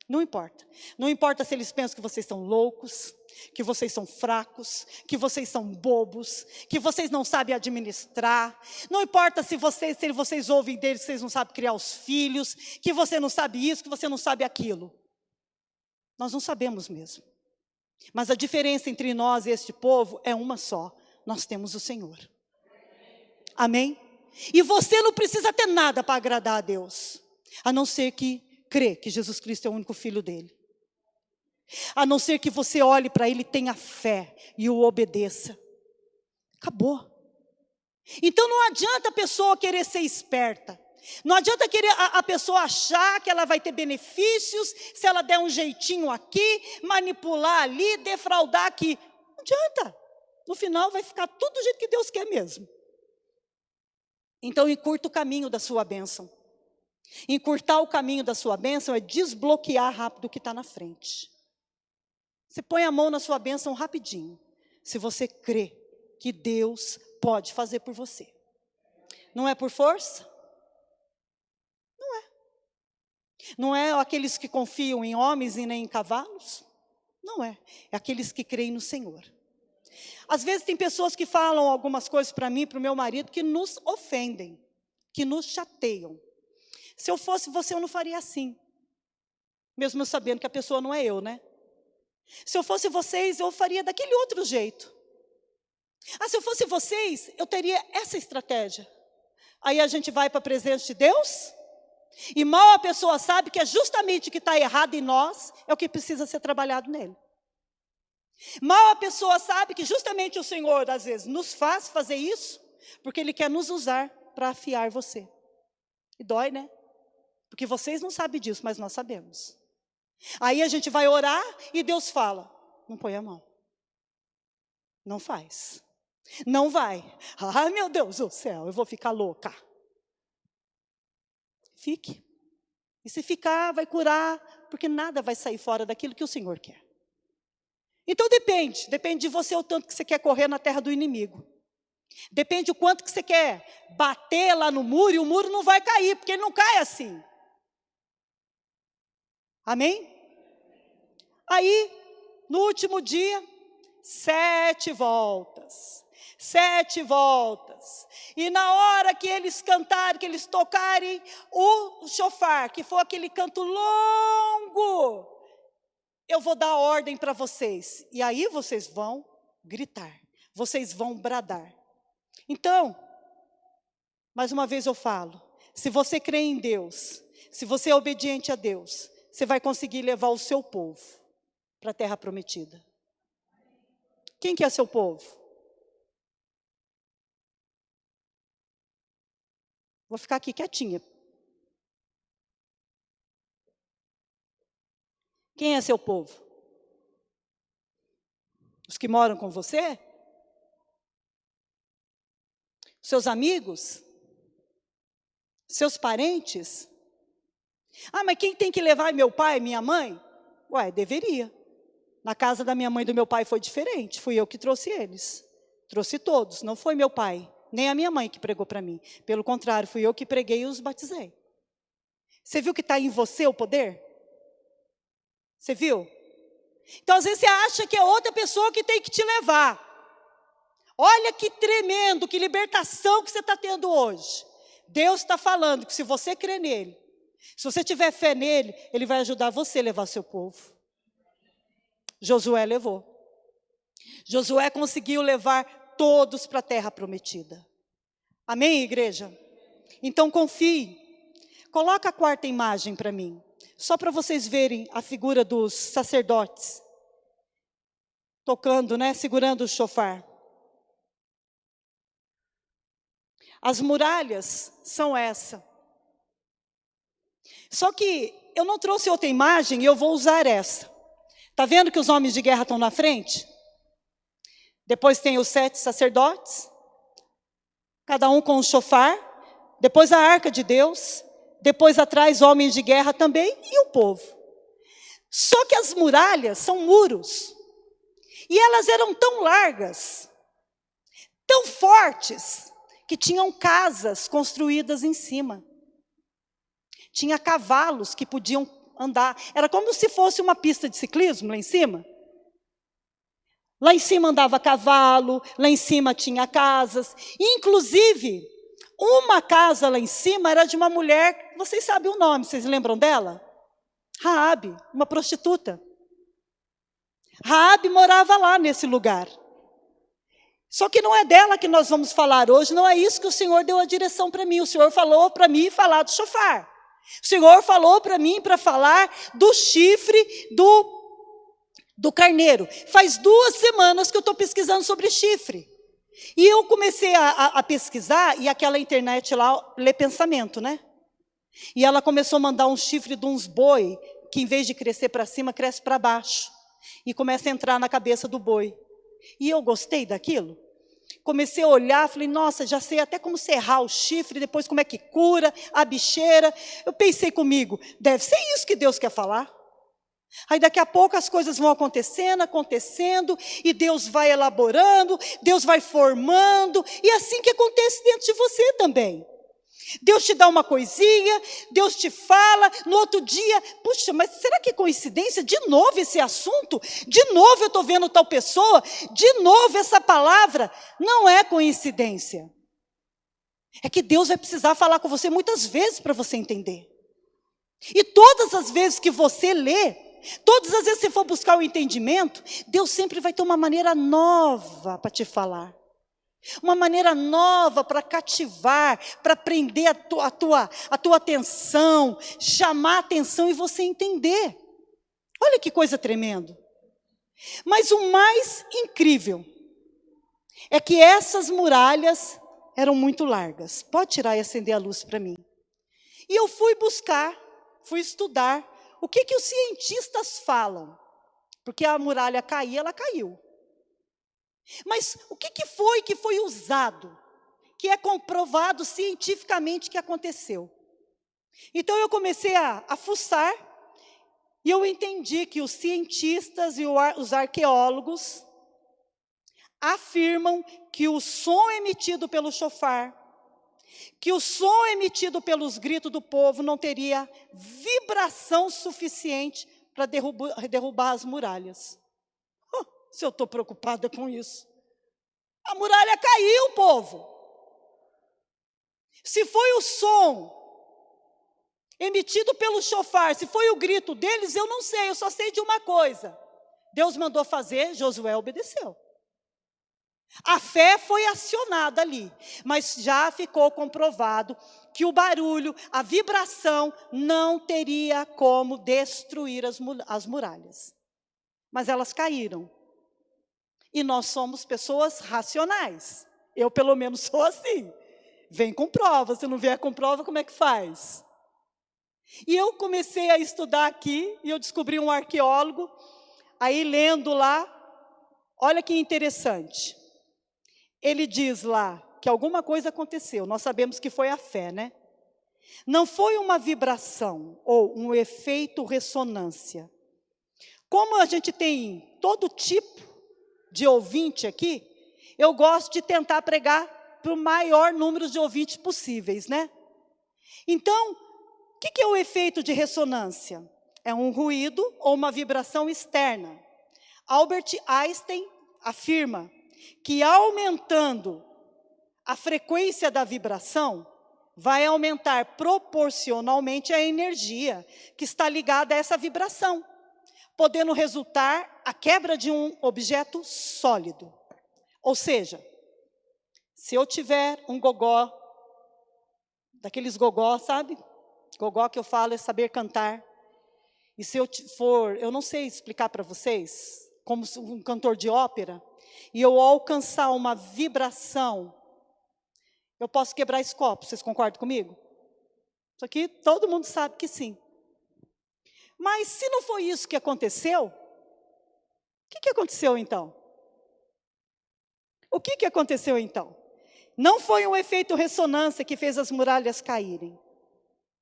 Não importa. Não importa se eles pensam que vocês são loucos, que vocês são fracos, que vocês são bobos, que vocês não sabem administrar. Não importa se vocês ouvem deles que vocês não sabem criar os filhos, que você não sabe isso, que você não sabe aquilo. Nós não sabemos mesmo. Mas a diferença entre nós e este povo é uma só. Nós temos o Senhor. Amém? E você não precisa ter nada para agradar a Deus, a não ser que crê que Jesus Cristo é o único Filho dele. A não ser que você olhe para ele, tenha fé e o obedeça. Acabou. Então não adianta a pessoa querer ser esperta. Não adianta querer a pessoa achar que ela vai ter benefícios se ela der um jeitinho aqui, manipular ali, defraudar aqui. Não adianta. No final vai ficar tudo do jeito que Deus quer mesmo. Então encurta o caminho da sua bênção. Encurtar o caminho da sua bênção é desbloquear rápido o que está na frente. Você põe a mão na sua bênção rapidinho, se você crê que Deus pode fazer por você. Não é por força? Não é. Não é aqueles que confiam em homens e nem em cavalos? Não é. É aqueles que creem no Senhor. Às vezes tem pessoas que falam algumas coisas para mim, para o meu marido, que nos ofendem, que nos chateiam. Se eu fosse você, eu não faria assim. Mesmo eu sabendo que a pessoa não é eu, né? Se eu fosse vocês, eu faria daquele outro jeito. Se eu fosse vocês, eu teria essa estratégia. Aí a gente vai para a presença de Deus, e mal a pessoa sabe que é justamente o que está errado em nós, é o que precisa ser trabalhado nele. Mal a pessoa sabe que justamente o Senhor, às vezes, nos faz fazer isso, porque Ele quer nos usar para afiar você. E dói, né? Porque vocês não sabem disso, mas nós sabemos. Aí a gente vai orar e Deus fala, não põe a mão. Não faz. Não vai. Ai, meu Deus do céu, eu vou ficar louca. Fique. E se ficar, vai curar, porque nada vai sair fora daquilo que o Senhor quer. Então depende de você o tanto que você quer correr na terra do inimigo. Depende o quanto que você quer bater lá no muro, e o muro não vai cair, porque ele não cai assim. Amém? Aí, no último dia, 7 voltas. 7 voltas. E na hora que eles cantarem, que eles tocarem o chofar, que for aquele canto longo, eu vou dar ordem para vocês. E aí vocês vão gritar, vocês vão bradar. Então, mais uma vez eu falo, se você crê em Deus, se você é obediente a Deus, você vai conseguir levar o seu povo para a terra prometida. Quem que é seu povo? Vou ficar aqui quietinha. Quem é seu povo? Os que moram com você? Seus amigos? Seus parentes? Ah, mas quem tem que levar é meu pai, minha mãe? Ué, deveria. Na casa da minha mãe e do meu pai foi diferente. Fui eu que trouxe eles. Trouxe todos, não foi meu pai, nem a minha mãe que pregou para mim. Pelo contrário, fui eu que preguei e os batizei. Você viu que está em você o poder? Você viu? Então, às vezes, você acha que é outra pessoa que tem que te levar. Olha que tremendo, que libertação que você está tendo hoje. Deus está falando que se você crer nele, se você tiver fé nele, ele vai ajudar você a levar seu povo. Josué levou. Josué conseguiu levar todos para a terra prometida. Amém, igreja? Então confie. Coloca a quarta imagem para mim. Só para vocês verem a figura dos sacerdotes. Tocando, né? Segurando o chofar. As muralhas são essa. Só que eu não trouxe outra imagem e eu vou usar essa. Está vendo que os homens de guerra estão na frente? Depois tem os 7 sacerdotes, cada um com um chofar. Depois a arca de Deus. Depois atrás homens de guerra também e o povo. Só que as muralhas são muros. E elas eram tão largas, tão fortes, que tinham casas construídas em cima. Tinha cavalos que podiam andar. Era como se fosse uma pista de ciclismo lá em cima. Lá em cima andava cavalo, lá em cima tinha casas. Inclusive, uma casa lá em cima era de uma mulher, vocês sabem o nome, vocês lembram dela? Raabe, uma prostituta. Raabe morava lá nesse lugar. Só que não é dela que nós vamos falar hoje, não é isso que o Senhor deu a direção para mim. O Senhor falou para mim falar do chofar. O Senhor falou para mim para falar do chifre do carneiro. Faz 2 semanas que eu estou pesquisando sobre chifre. E eu comecei a pesquisar, e aquela internet lá lê pensamento, né? E ela começou a mandar um chifre de uns boi, que em vez de crescer para cima, cresce para baixo. E começa a entrar na cabeça do boi. E eu gostei daquilo. Comecei a olhar, falei, nossa, já sei até como serrar o chifre, depois como é que cura, a bicheira. Eu pensei comigo, deve ser isso que Deus quer falar. Aí daqui a pouco as coisas vão acontecendo, e Deus vai elaborando, Deus vai formando, e é assim que acontece dentro de você também. Deus te dá uma coisinha, Deus te fala, no outro dia, puxa, mas será que é coincidência? De novo esse assunto? De novo eu estou vendo tal pessoa? De novo essa palavra? Não é coincidência. É que Deus vai precisar falar com você muitas vezes para você entender. E todas as vezes que você lê, todas as vezes que você for buscar o entendimento, Deus sempre vai ter uma maneira nova para te falar. Uma maneira nova para cativar, para prender a tua atenção, chamar a atenção e você entender. Olha que coisa tremenda. Mas o mais incrível é que essas muralhas eram muito largas. Pode tirar e acender a luz para mim. E eu fui buscar, fui estudar o que os cientistas falam. Porque a muralha caía, ela caiu. Mas o que foi usado, que é comprovado cientificamente que aconteceu? Então eu comecei a fuçar, e eu entendi que os cientistas e os arqueólogos afirmam que o som emitido pelo chofar, que o som emitido pelos gritos do povo não teria vibração suficiente para derrubar as muralhas. Se eu estou preocupada com isso. A muralha caiu, povo. Se foi o som emitido pelo chofar, se foi o grito deles, eu não sei, eu só sei de uma coisa. Deus mandou fazer, Josué obedeceu. A fé foi acionada ali, mas já ficou comprovado que o barulho, a vibração, não teria como destruir as muralhas. Mas elas caíram. E nós somos pessoas racionais. Eu, pelo menos, sou assim. Vem com prova, se não vier com prova, como é que faz? E eu comecei a estudar aqui, e eu descobri um arqueólogo, aí lendo lá, olha que interessante. Ele diz lá que alguma coisa aconteceu, nós sabemos que foi a fé, né? Não foi uma vibração ou um efeito ressonância. Como a gente tem todo tipo de ouvinte aqui, eu gosto de tentar pregar para o maior número de ouvintes possíveis, né? Então, o que é o efeito de ressonância? É um ruído ou uma vibração externa. Albert Einstein afirma que aumentando a frequência da vibração, vai aumentar proporcionalmente a energia que está ligada a essa vibração, podendo resultar a quebra de um objeto sólido. Ou seja, se eu tiver um gogó, daqueles gogó, sabe? Gogó que eu falo é saber cantar. E se eu for, eu não sei explicar para vocês, como um cantor de ópera, e eu alcançar uma vibração, eu posso quebrar esse copo, vocês concordam comigo? Isso aqui todo mundo sabe que sim. Mas se não foi isso que aconteceu, o que aconteceu então? O que aconteceu então? Não foi um efeito ressonância que fez as muralhas caírem.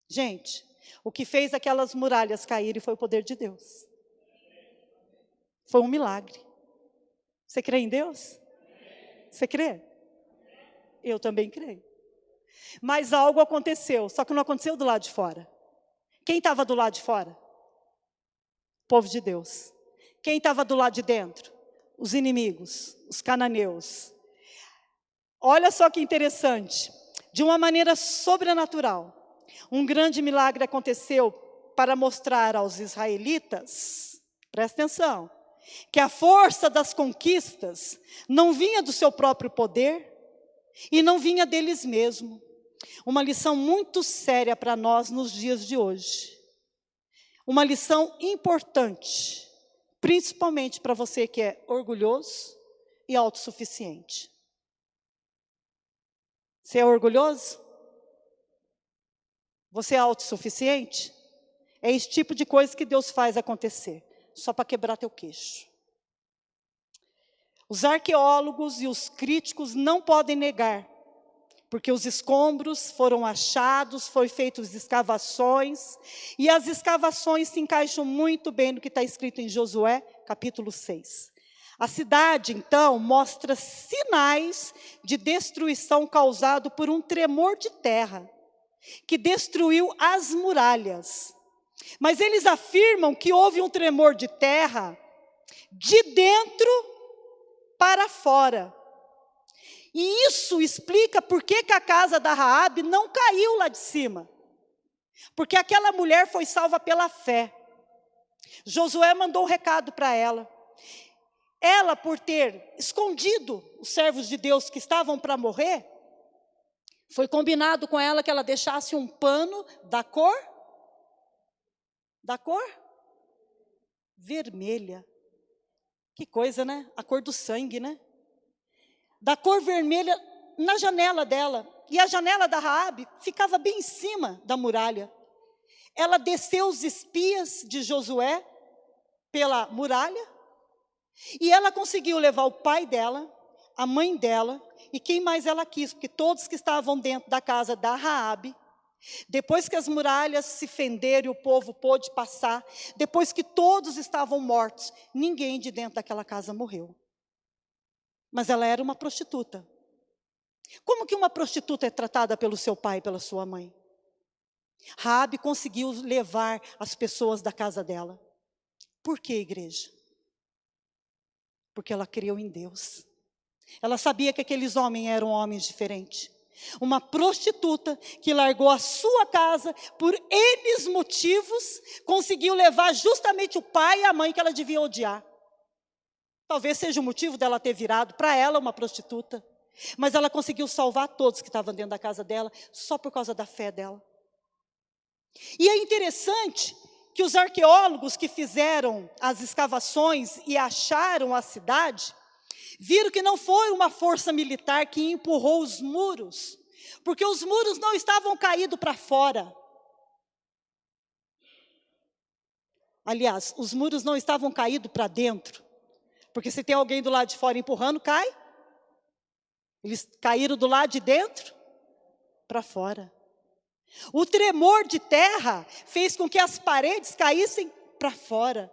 Gente, o que fez aquelas muralhas caírem foi o poder de Deus. Foi um milagre. Você crê em Deus? Você crê? Eu também creio. Mas algo aconteceu, só que não aconteceu do lado de fora. Quem estava do lado de fora? O povo de Deus. Quem estava do lado de dentro? Os inimigos, os cananeus. Olha só que interessante. De uma maneira sobrenatural, um grande milagre aconteceu para mostrar aos israelitas, presta atenção, que a força das conquistas não vinha do seu próprio poder e não vinha deles mesmos. Uma lição muito séria para nós nos dias de hoje. Uma lição importante, principalmente para você que é orgulhoso e autossuficiente. Você é orgulhoso? Você é autossuficiente? É esse tipo de coisa que Deus faz acontecer, só para quebrar teu queixo. Os arqueólogos e os críticos não podem negar, porque os escombros foram achados, foram feitas escavações, e as escavações se encaixam muito bem no que está escrito em Josué, capítulo 6. A cidade, então, mostra sinais de destruição causado por um tremor de terra, que destruiu as muralhas. Mas eles afirmam que houve um tremor de terra de dentro para fora. E isso explica por que a casa da Raabe não caiu lá de cima. Porque aquela mulher foi salva pela fé. Josué mandou um recado para ela. Ela, por ter escondido os servos de Deus que estavam para morrer, foi combinado com ela que ela deixasse um pano da cor vermelha. Que coisa, né? A cor do sangue, né? Da cor vermelha na janela dela. E a janela da Raabe ficava bem em cima da muralha. Ela desceu os espias de Josué pela muralha, e ela conseguiu levar o pai dela, a mãe dela, e quem mais ela quis, porque todos que estavam dentro da casa da Raabe, depois que as muralhas se fenderam e o povo pôde passar, depois que todos estavam mortos, ninguém de dentro daquela casa morreu. Mas ela era uma prostituta. Como que uma prostituta é tratada pelo seu pai e pela sua mãe? Raabe conseguiu levar as pessoas da casa dela. Por que, igreja? Porque ela creu em Deus. Ela sabia que aqueles homens eram homens diferentes. Uma prostituta que largou a sua casa por N motivos, conseguiu levar justamente o pai e a mãe que ela devia odiar. Talvez seja o motivo dela ter virado para ela uma prostituta. Mas ela conseguiu salvar todos que estavam dentro da casa dela, só por causa da fé dela. E é interessante que os arqueólogos que fizeram as escavações e acharam a cidade, viram que não foi uma força militar que empurrou os muros, porque os muros não estavam caídos para fora. Aliás, os muros não estavam caídos para dentro, porque se tem alguém do lado de fora empurrando, cai. Eles caíram do lado de dentro para fora. O tremor de terra fez com que as paredes caíssem para fora.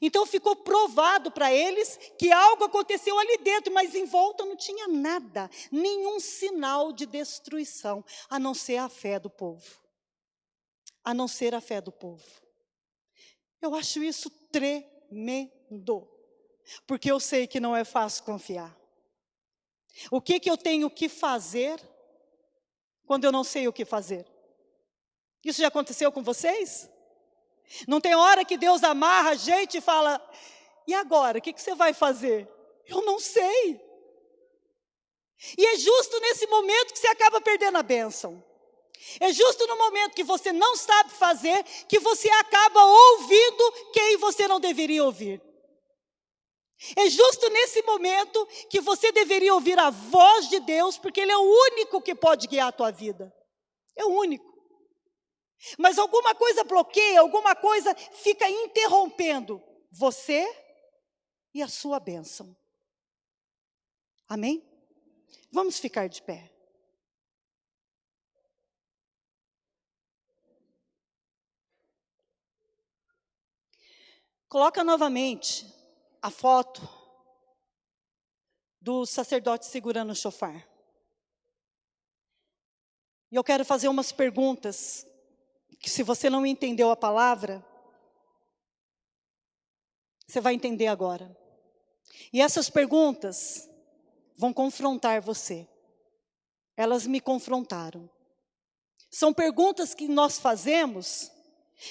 Então ficou provado para eles que algo aconteceu ali dentro, mas em volta não tinha nada, nenhum sinal de destruição, a não ser a fé do povo. A não ser a fé do povo. Eu acho isso tremendo, porque eu sei que não é fácil confiar. O que eu tenho que fazer quando eu não sei o que fazer? Isso já aconteceu com vocês? Não tem hora que Deus amarra a gente e fala, e agora, o que você vai fazer? Eu não sei. E é justo nesse momento que você acaba perdendo a bênção. É justo no momento que você não sabe fazer, que você acaba ouvindo quem você não deveria ouvir. É justo nesse momento que você deveria ouvir a voz de Deus, porque Ele é o único que pode guiar a tua vida. É o único. Mas alguma coisa bloqueia, alguma coisa fica interrompendo você e a sua bênção. Amém? Vamos ficar de pé. Coloca novamente a foto do sacerdote segurando o chofar. E eu quero fazer umas perguntas, que se você não entendeu a palavra, você vai entender agora. E essas perguntas vão confrontar você. Elas me confrontaram. São perguntas que nós fazemos,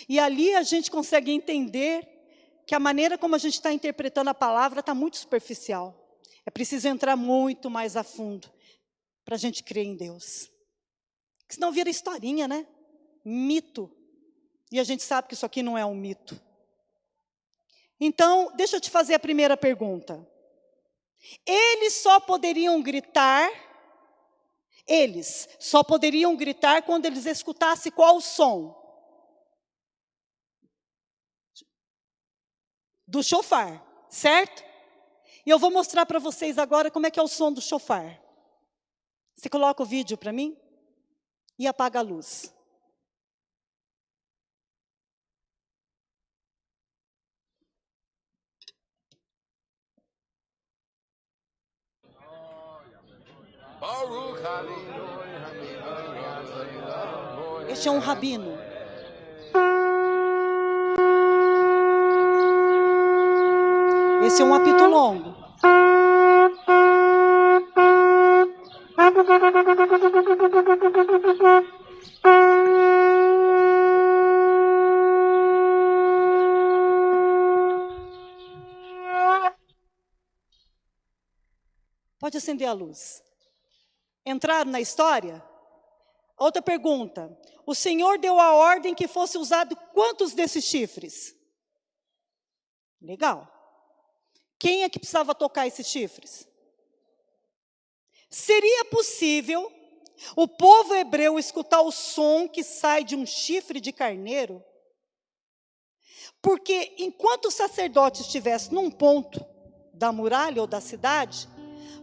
e ali a gente consegue entender que a maneira como a gente está interpretando a palavra está muito superficial. É preciso entrar muito mais a fundo para a gente crer em Deus. Porque senão vira historinha, né? Mito. E a gente sabe que isso aqui não é um mito. Então, deixa eu te fazer a primeira pergunta. Eles só poderiam gritar quando eles escutassem qual o som? Do chofar, certo? E eu vou mostrar para vocês agora como é que é o som do chofar. Você coloca o vídeo para mim? E apaga a luz. Este é um rabino. Esse é um apito longo. Pode acender a luz. Entraram na história? Outra pergunta. O Senhor deu a ordem que fosse usado quantos desses chifres? Legal. Quem é que precisava tocar esses chifres? Seria possível o povo hebreu escutar o som que sai de um chifre de carneiro? Porque enquanto o sacerdote estivesse num ponto da muralha ou da cidade,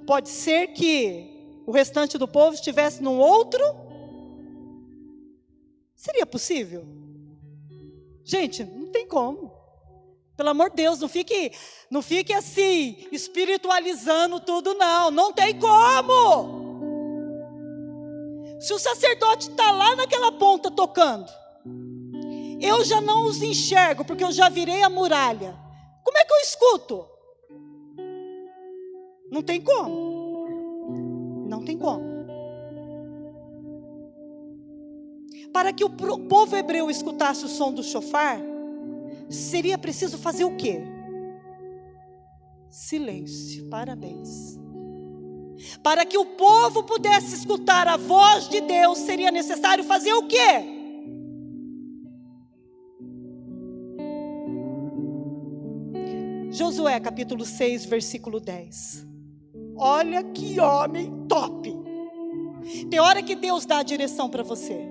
pode ser que o restante do povo estivesse num outro. Seria possível? Gente, não tem como. Pelo amor de Deus, não fique assim, espiritualizando tudo, não. Não tem como. Se o sacerdote está lá naquela ponta tocando, eu já não os enxergo, porque eu já virei a muralha. Como é que eu escuto? Não tem como. Não tem como. Para que o povo hebreu escutasse o som do chofar, seria preciso fazer o quê? Silêncio. Parabéns. Para que o povo pudesse escutar a voz de Deus, seria necessário fazer o quê? Josué capítulo 6, versículo 10. Olha que homem top. Tem hora que Deus dá a direção para você.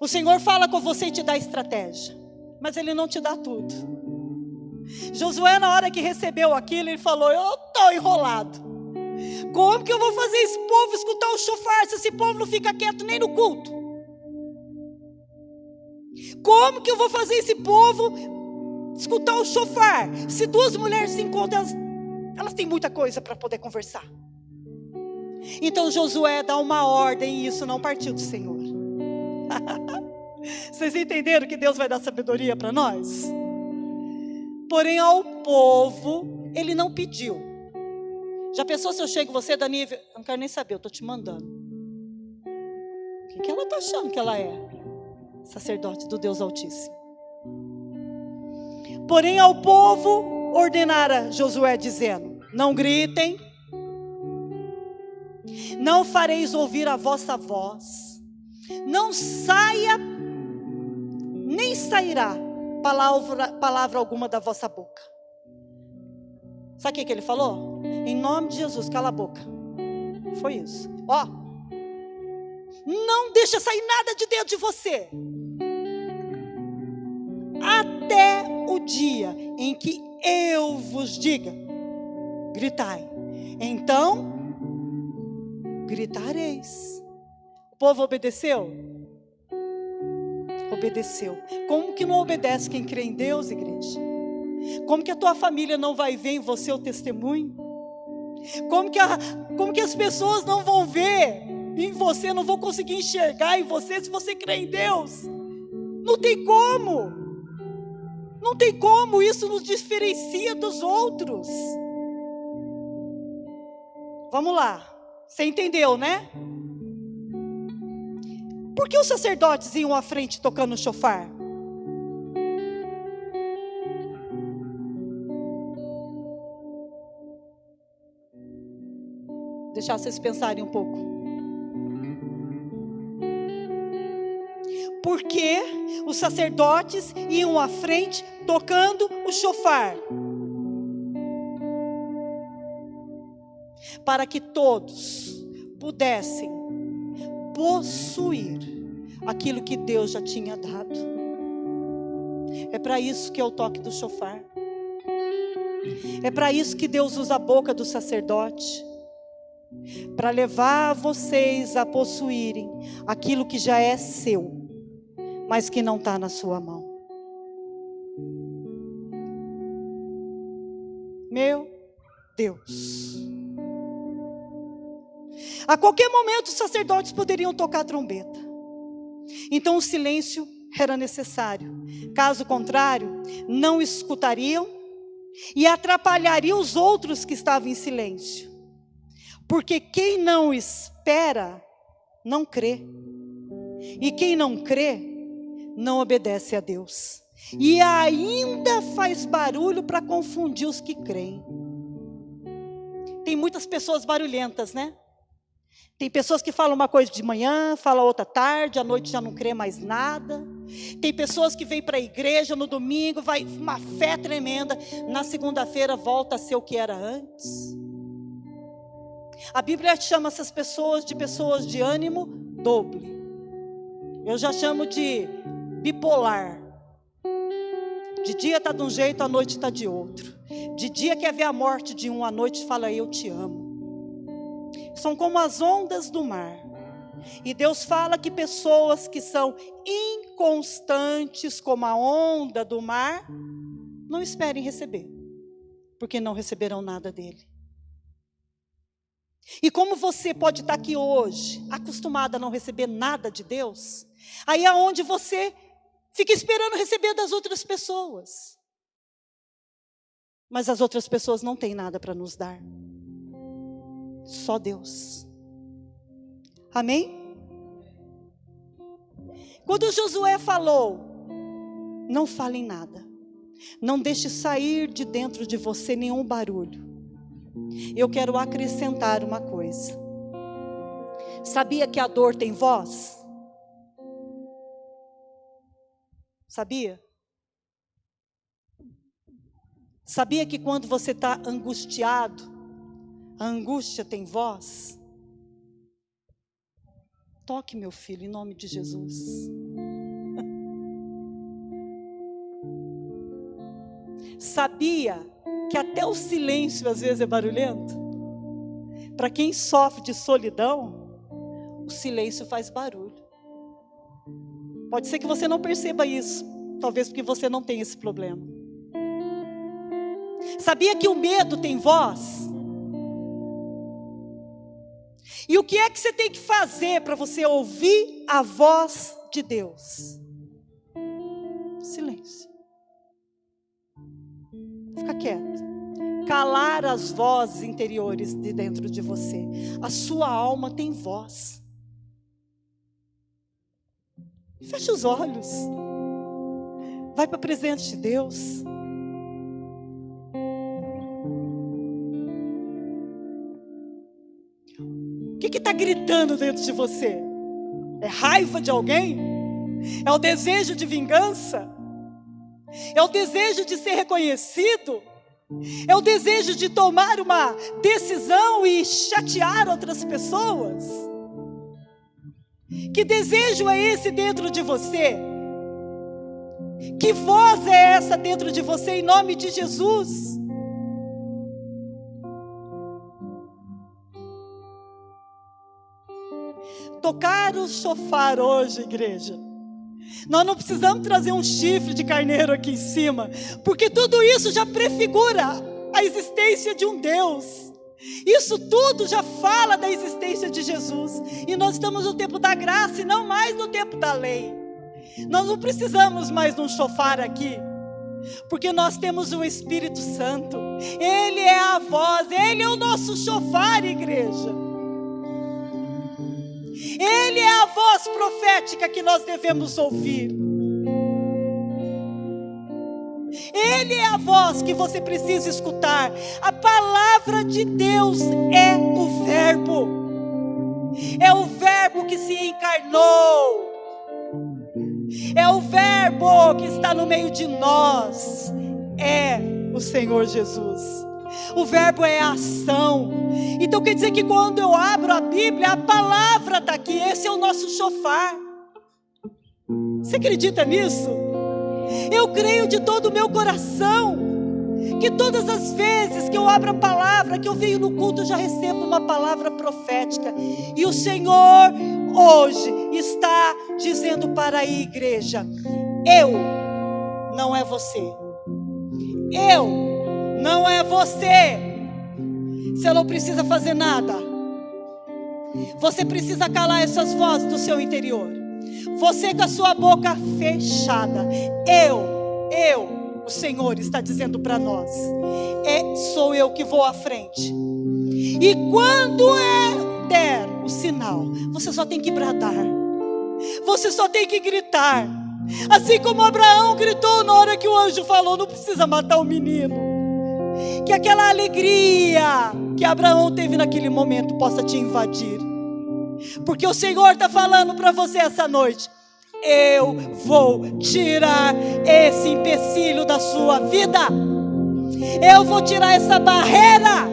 O Senhor fala com você e te dá estratégia, mas Ele não te dá tudo. Josué, na hora que recebeu aquilo, ele falou: eu estou enrolado. Como que eu vou fazer esse povo escutar o chofar, se esse povo não fica quieto nem no culto? Como que eu vou fazer esse povo escutar o chofar, se duas mulheres se encontram, elas têm muita coisa para poder conversar? Então Josué dá uma ordem, e isso não partiu do Senhor. Vocês entenderam que Deus vai dar sabedoria para nós? Porém, ao povo, Ele não pediu. Já pensou se eu chego você, Danível? Eu não quero nem saber, eu estou te mandando. Quem que ela está achando que ela é? Sacerdote do Deus Altíssimo. Porém, ao povo, ordenara Josué, dizendo: não gritem, não fareis ouvir a vossa voz, não saia, nem sairá palavra alguma da vossa boca. Sabe o que ele falou? Em nome de Jesus, cala a boca. Foi isso. Ó, não deixa sair nada de dentro de você, até o dia em que eu vos diga: gritai, então gritareis. O povo obedeceu? Obedeceu. Como que não obedece quem crê em Deus, igreja? Como que a tua família não vai ver em você o testemunho? Como que as pessoas não vão ver em você, não vão conseguir enxergar em você, se você crê em Deus? Não tem como. Não tem como, isso nos diferencia dos outros. Vamos lá, você entendeu, né? Por que os sacerdotes iam à frente tocando o chofar? Deixar vocês pensarem um pouco. Por que os sacerdotes iam à frente tocando o chofar? Para que todos pudessem possuir aquilo que Deus já tinha dado. É para isso que é o toque do chofar. É para isso que Deus usa a boca do sacerdote, para levar vocês a possuírem aquilo que já é seu, mas que não está na sua mão. Meu Deus. A qualquer momento os sacerdotes poderiam tocar a trombeta. Então o silêncio era necessário. Caso contrário, não escutariam e atrapalhariam os outros que estavam em silêncio. Porque quem não espera, não crê. E quem não crê, não obedece a Deus. E ainda faz barulho para confundir os que creem. Tem muitas pessoas barulhentas, né? Tem pessoas que falam uma coisa de manhã, falam outra tarde, à noite já não crê mais nada. Tem pessoas que vêm para a igreja no domingo, vai uma fé tremenda, na segunda-feira volta a ser o que era antes. A Bíblia chama essas pessoas de ânimo doble. Eu já chamo de bipolar. De dia está de um jeito, à noite está de outro. De dia quer ver a morte de um, à noite fala: eu te amo. São como as ondas do mar. E Deus fala que pessoas que são inconstantes como a onda do mar, não esperem receber, porque não receberão nada dele. E como você pode estar aqui hoje, acostumado a não receber nada de Deus, aí é onde você fica esperando receber das outras pessoas. Mas as outras pessoas não têm nada para nos dar. Só Deus. Amém? Quando Josué falou, não fale em nada, não deixe sair de dentro de você nenhum barulho. Eu quero acrescentar uma coisa. Sabia que a dor tem voz? Sabia? Sabia que quando você está angustiado, a angústia tem voz? Toque, meu filho, em nome de Jesus. Sabia que até o silêncio às vezes é barulhento? Para quem sofre de solidão, o silêncio faz barulho. Pode ser que você não perceba isso, talvez porque você não tem esse problema. Sabia que o medo tem voz? E o que é que você tem que fazer para você ouvir a voz de Deus? Silêncio. Fica quieto. Calar as vozes interiores de dentro de você. A sua alma tem voz. Feche os olhos. Vai para a presença de Deus. O que está gritando dentro de você? É raiva de alguém? É o desejo de vingança? É o desejo de ser reconhecido? É o desejo de tomar uma decisão e chatear outras pessoas? Que desejo é esse dentro de você? Que voz é essa dentro de você em nome de Jesus? Tocar o chofar hoje, igreja. Nós não precisamos trazer um chifre de carneiro aqui em cima, porque tudo isso já prefigura a existência de um Deus. Isso tudo já fala da existência de Jesus. E nós estamos no tempo da graça e não mais no tempo da lei. Nós não precisamos mais de um chofar aqui, porque nós temos o Espírito Santo. Ele é a voz, Ele é o nosso chofar, igreja. Ele é a voz profética que nós devemos ouvir. Ele é a voz que você precisa escutar. A palavra de Deus é o Verbo. É o Verbo que se encarnou. É o Verbo que está no meio de nós. É o Senhor Jesus. O Verbo é a ação. Então quer dizer que quando eu abro a Bíblia, a palavra está aqui. Esse é o nosso chofar. Você acredita nisso? Eu creio de todo o meu coração que todas as vezes que eu abro a palavra, que eu venho no culto, eu já recebo uma palavra profética. E o Senhor hoje está dizendo para a igreja: eu, não é você. Eu, não é você. Você não precisa fazer nada. Você precisa calar essas vozes do seu interior. Você com a sua boca fechada. O Senhor está dizendo para nós: sou eu que vou à frente. E quando der o sinal, você só tem que bradar. Você só tem que gritar. Assim como Abraão gritou na hora que o anjo falou: não precisa matar o menino. Que aquela alegria que Abraão teve naquele momento possa te invadir. Porque o Senhor está falando para você essa noite: eu vou tirar esse empecilho da sua vida. Eu vou tirar essa barreira.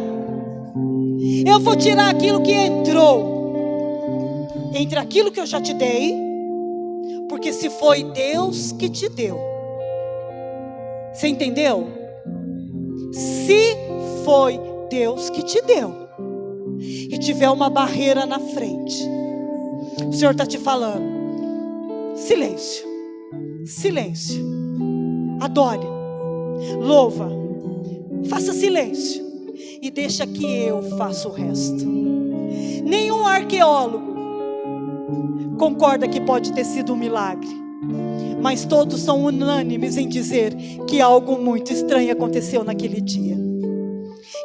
Eu vou tirar aquilo que entrou entre aquilo que eu já te dei. Porque se foi Deus que te deu, você entendeu? Se foi Deus que te deu e tiver uma barreira na frente, o Senhor está te falando: silêncio, silêncio, adore, louva, faça silêncio e deixa que eu faça o resto. Nenhum arqueólogo concorda que pode ter sido um milagre, mas todos são unânimes em dizer que algo muito estranho aconteceu naquele dia.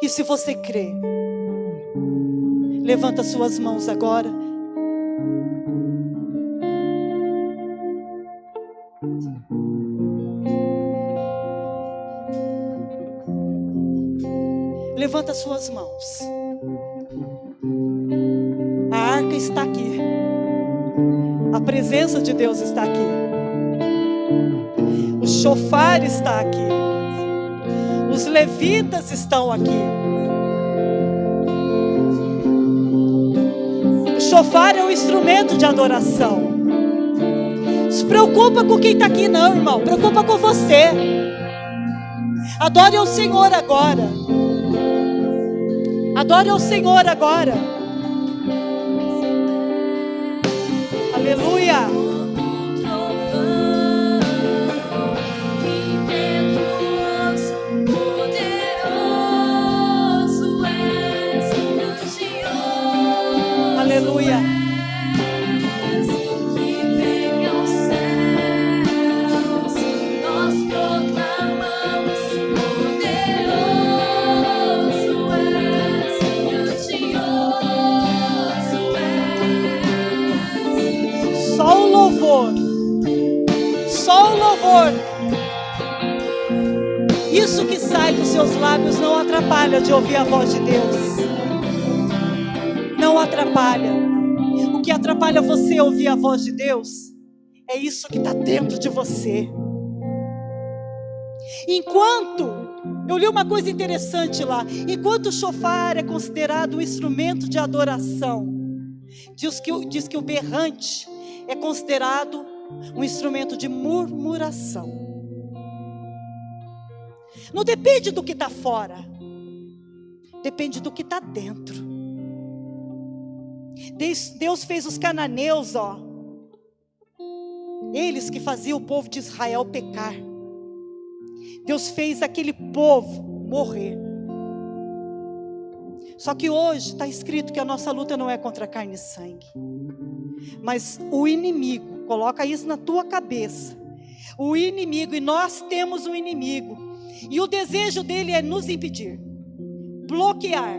E se você crê, levanta suas mãos agora. Levanta suas mãos. A arca está aqui. A presença de Deus está aqui. O chofar está aqui. Os levitas estão aqui. O chofar é um instrumento de adoração. Não se preocupa com quem está aqui não, irmão. Preocupa com você. Adore ao Senhor agora. Adore ao Senhor agora. Aleluia. Aleluia. Só o louvor. Só o louvor. Isso que sai dos seus lábios não atrapalha de ouvir a voz de Deus. Não atrapalha. O que atrapalha você ouvir a voz de Deus é isso que está dentro de você. Enquanto, eu li uma coisa interessante lá, enquanto o chofar é considerado um instrumento de adoração, diz que o berrante é considerado um instrumento de murmuração. Não depende do que está fora, depende do que está dentro. Deus fez os cananeus, eles que faziam o povo de Israel pecar. Deus fez aquele povo morrer. Só que hoje está escrito que a nossa luta não é contra carne e sangue, mas o inimigo, coloca isso na tua cabeça, o inimigo, e nós temos um inimigo, e o desejo dele é nos impedir, bloquear,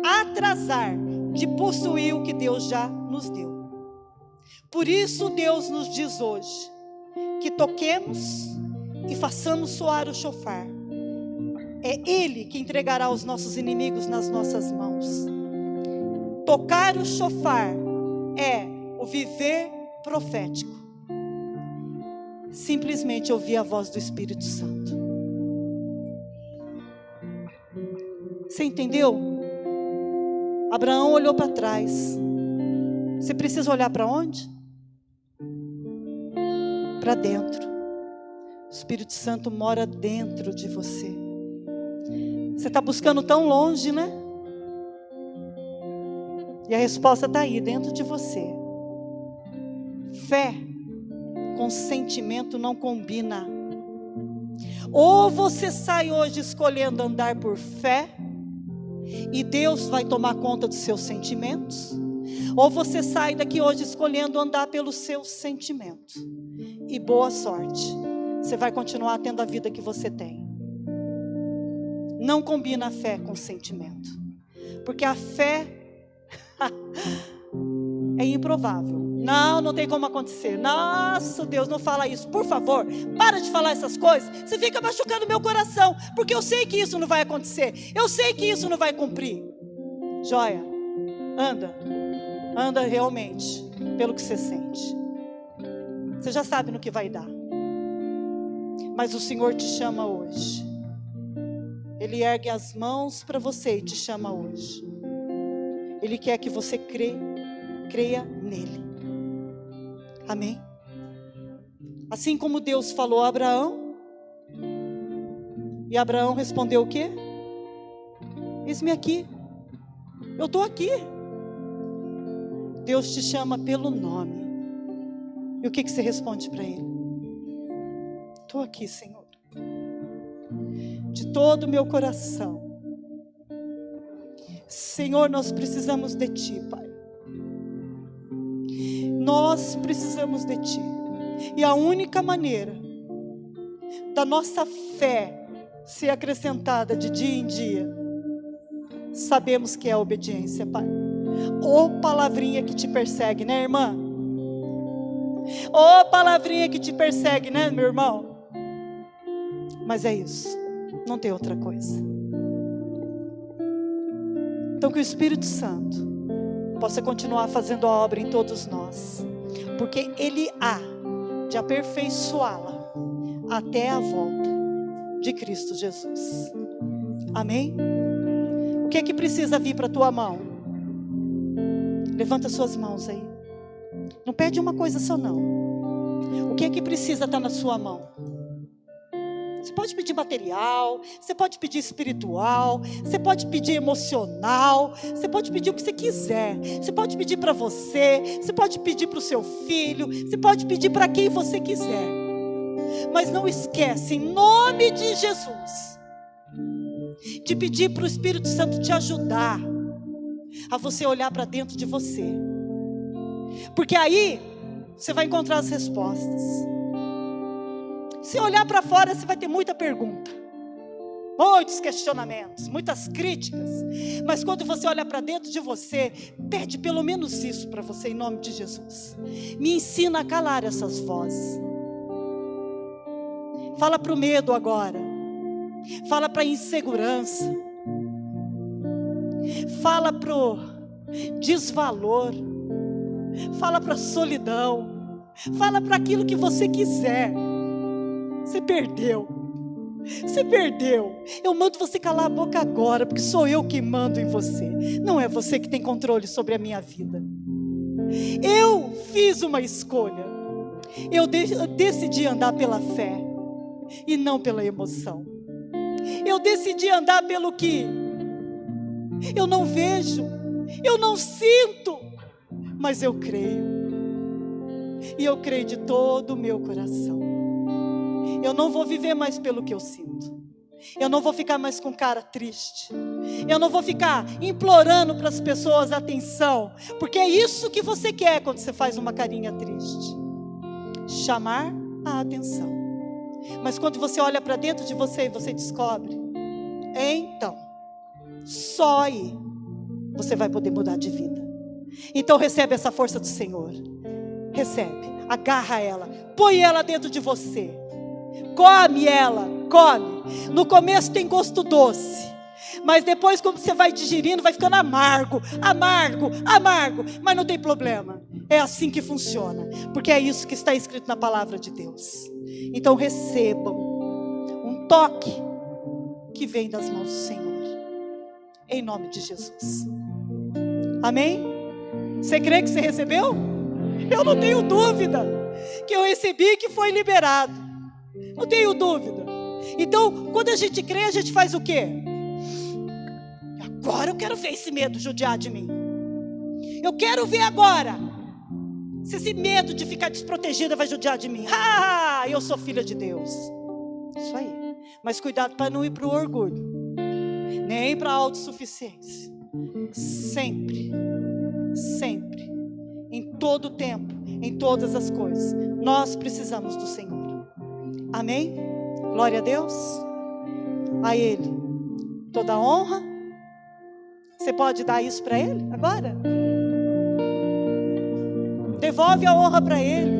atrasar de possuir o que Deus já nos deu. Por isso Deus nos diz hoje que toquemos e façamos soar o chofar. É Ele que entregará os nossos inimigos nas nossas mãos. Tocar o chofar é o viver profético. Simplesmente ouvir a voz do Espírito Santo. Você entendeu? Abraão olhou para trás. Você precisa olhar para onde? Para dentro. O Espírito Santo mora dentro de você. Você está buscando tão longe, né? E a resposta está aí, dentro de você. Fé com sentimento não combina. Ou você sai hoje escolhendo andar por fé, e Deus vai tomar conta dos seus sentimentos. Ou você sai daqui hoje escolhendo andar pelos seus sentimentos. E boa sorte. Você vai continuar tendo a vida que você tem. Não combina a fé com o sentimento. Porque a fé é improvável. Não tem como acontecer. Nossa, Deus, não fala isso. Por favor, para de falar essas coisas. Você fica machucando meu coração. Porque eu sei que isso não vai acontecer. Eu sei que isso não vai cumprir. Joia, anda realmente pelo que você sente. Você já sabe no que vai dar. Mas o Senhor te chama hoje. Ele ergue as mãos para você e te chama hoje. Ele quer que você creia nele. Amém? Assim como Deus falou a Abraão, e Abraão respondeu o quê? Eis-me aqui. Eu estou aqui. Deus te chama pelo nome. E o que você responde para ele? Estou aqui, Senhor. De todo o meu coração. Senhor, nós precisamos de Ti, Pai. Nós precisamos de Ti. E a única maneira da nossa fé ser acrescentada de dia em dia, sabemos que é a obediência, Pai. Ô palavrinha que te persegue, né, irmã? Ô palavrinha que te persegue, né, meu irmão? Mas é isso, não tem outra coisa. Então que o Espírito Santo possa continuar fazendo a obra em todos nós, porque Ele há de aperfeiçoá-la até a volta de Cristo Jesus. Amém? O que é que precisa vir para a tua mão? Levanta suas mãos aí. Não pede uma coisa só não. O que é que precisa estar na sua mão? Você pode pedir material, você pode pedir espiritual, você pode pedir emocional, você pode pedir o que você quiser. Você pode pedir para você, você pode pedir para o seu filho, você pode pedir para quem você quiser. Mas não esquece, em nome de Jesus, de pedir para o Espírito Santo te ajudar a você olhar para dentro de você. Porque aí você vai encontrar as respostas. Se olhar para fora, você vai ter muita pergunta, muitos questionamentos, muitas críticas. Mas quando você olha para dentro de você, pede pelo menos isso para você, em nome de Jesus. Me ensina a calar essas vozes. Fala para o medo agora. Fala para a insegurança. Fala para o desvalor. Fala para a solidão. Fala para aquilo que você quiser. Você perdeu. Você perdeu. Eu mando você calar a boca agora, porque sou eu que mando em você. Não é você que tem controle sobre a minha vida. Eu fiz uma escolha. Eu decidi andar pela fé e não pela emoção. Eu decidi andar pelo que eu não vejo, eu não sinto, mas eu creio. E eu creio de todo o meu coração. Eu não vou viver mais pelo que eu sinto. Eu não vou ficar mais com cara triste. Eu não vou ficar implorando para as pessoas atenção, porque é isso que você quer quando você faz uma carinha triste. Chamar a atenção. Mas quando você olha para dentro de você e você descobre, então, só aí você vai poder mudar de vida. Então recebe essa força do Senhor. Recebe, agarra ela, põe ela dentro de você. Come ela, come. No começo tem gosto doce, mas depois, quando você vai digerindo, vai ficando amargo, amargo, amargo. Mas não tem problema, é assim que funciona, porque é isso que está escrito na palavra de Deus. Então recebam um toque que vem das mãos do Senhor, em nome de Jesus. Amém? Você crê que você recebeu? Eu não tenho dúvida que eu recebi, que foi liberado. Não tenho dúvida. Então, quando a gente crê, a gente faz o quê? Agora eu quero ver esse medo judiar de mim. Eu quero ver agora se esse medo de ficar desprotegida vai judiar de mim. Ah, eu sou filha de Deus. Isso aí. Mas cuidado para não ir para o orgulho, nem para a autossuficiência. Sempre, sempre, em todo o tempo, em todas as coisas, nós precisamos do Senhor. Amém? Glória a Deus. A Ele toda a honra. Você pode dar isso para Ele agora? Devolve a honra para Ele.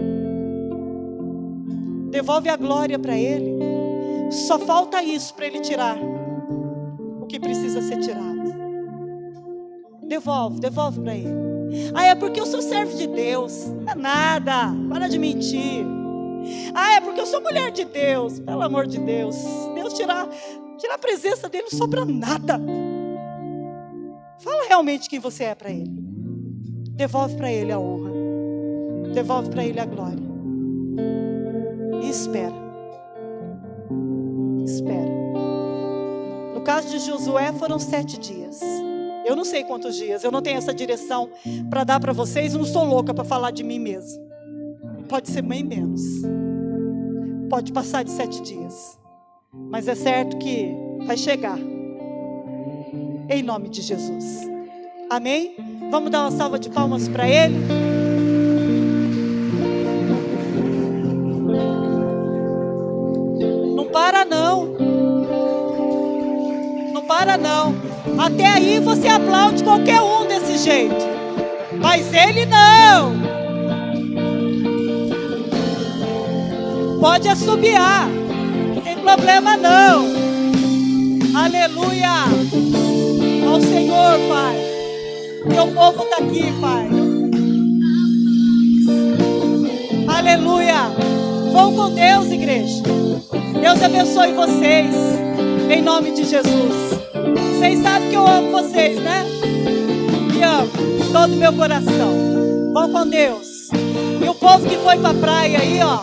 Devolve a glória para Ele. Só falta isso para Ele tirar o que precisa ser tirado. Devolve para Ele. Ah, é porque eu sou servo de Deus. Não é nada, para de mentir. Ah, é porque eu sou mulher de Deus. Pelo amor de Deus, Deus tirar a presença dele não sobra nada. Fala realmente quem você é para Ele. Devolve para Ele a honra. Devolve para Ele a glória. E espera. Espera. No caso de Josué foram 7 dias. Eu não sei quantos dias. Eu não tenho essa direção para dar para vocês. Eu não sou louca para falar de mim mesmo. Pode ser bem menos. Pode passar de 7 dias. Mas é certo que vai chegar. Em nome de Jesus. Amém? Vamos dar uma salva de palmas para Ele. Não para não. Não para não. Até aí você aplaude qualquer um desse jeito. Mas Ele não. Pode assobiar, não tem problema não. Aleluia. ao Senhor, Pai. Teu povo está aqui, Pai. Aleluia. Vão com Deus, igreja. Deus abençoe vocês, em nome de Jesus. Vocês sabem que eu amo vocês, né? Me amo, de todo o meu coração. Vão com Deus. E o povo que foi para a praia aí, ó,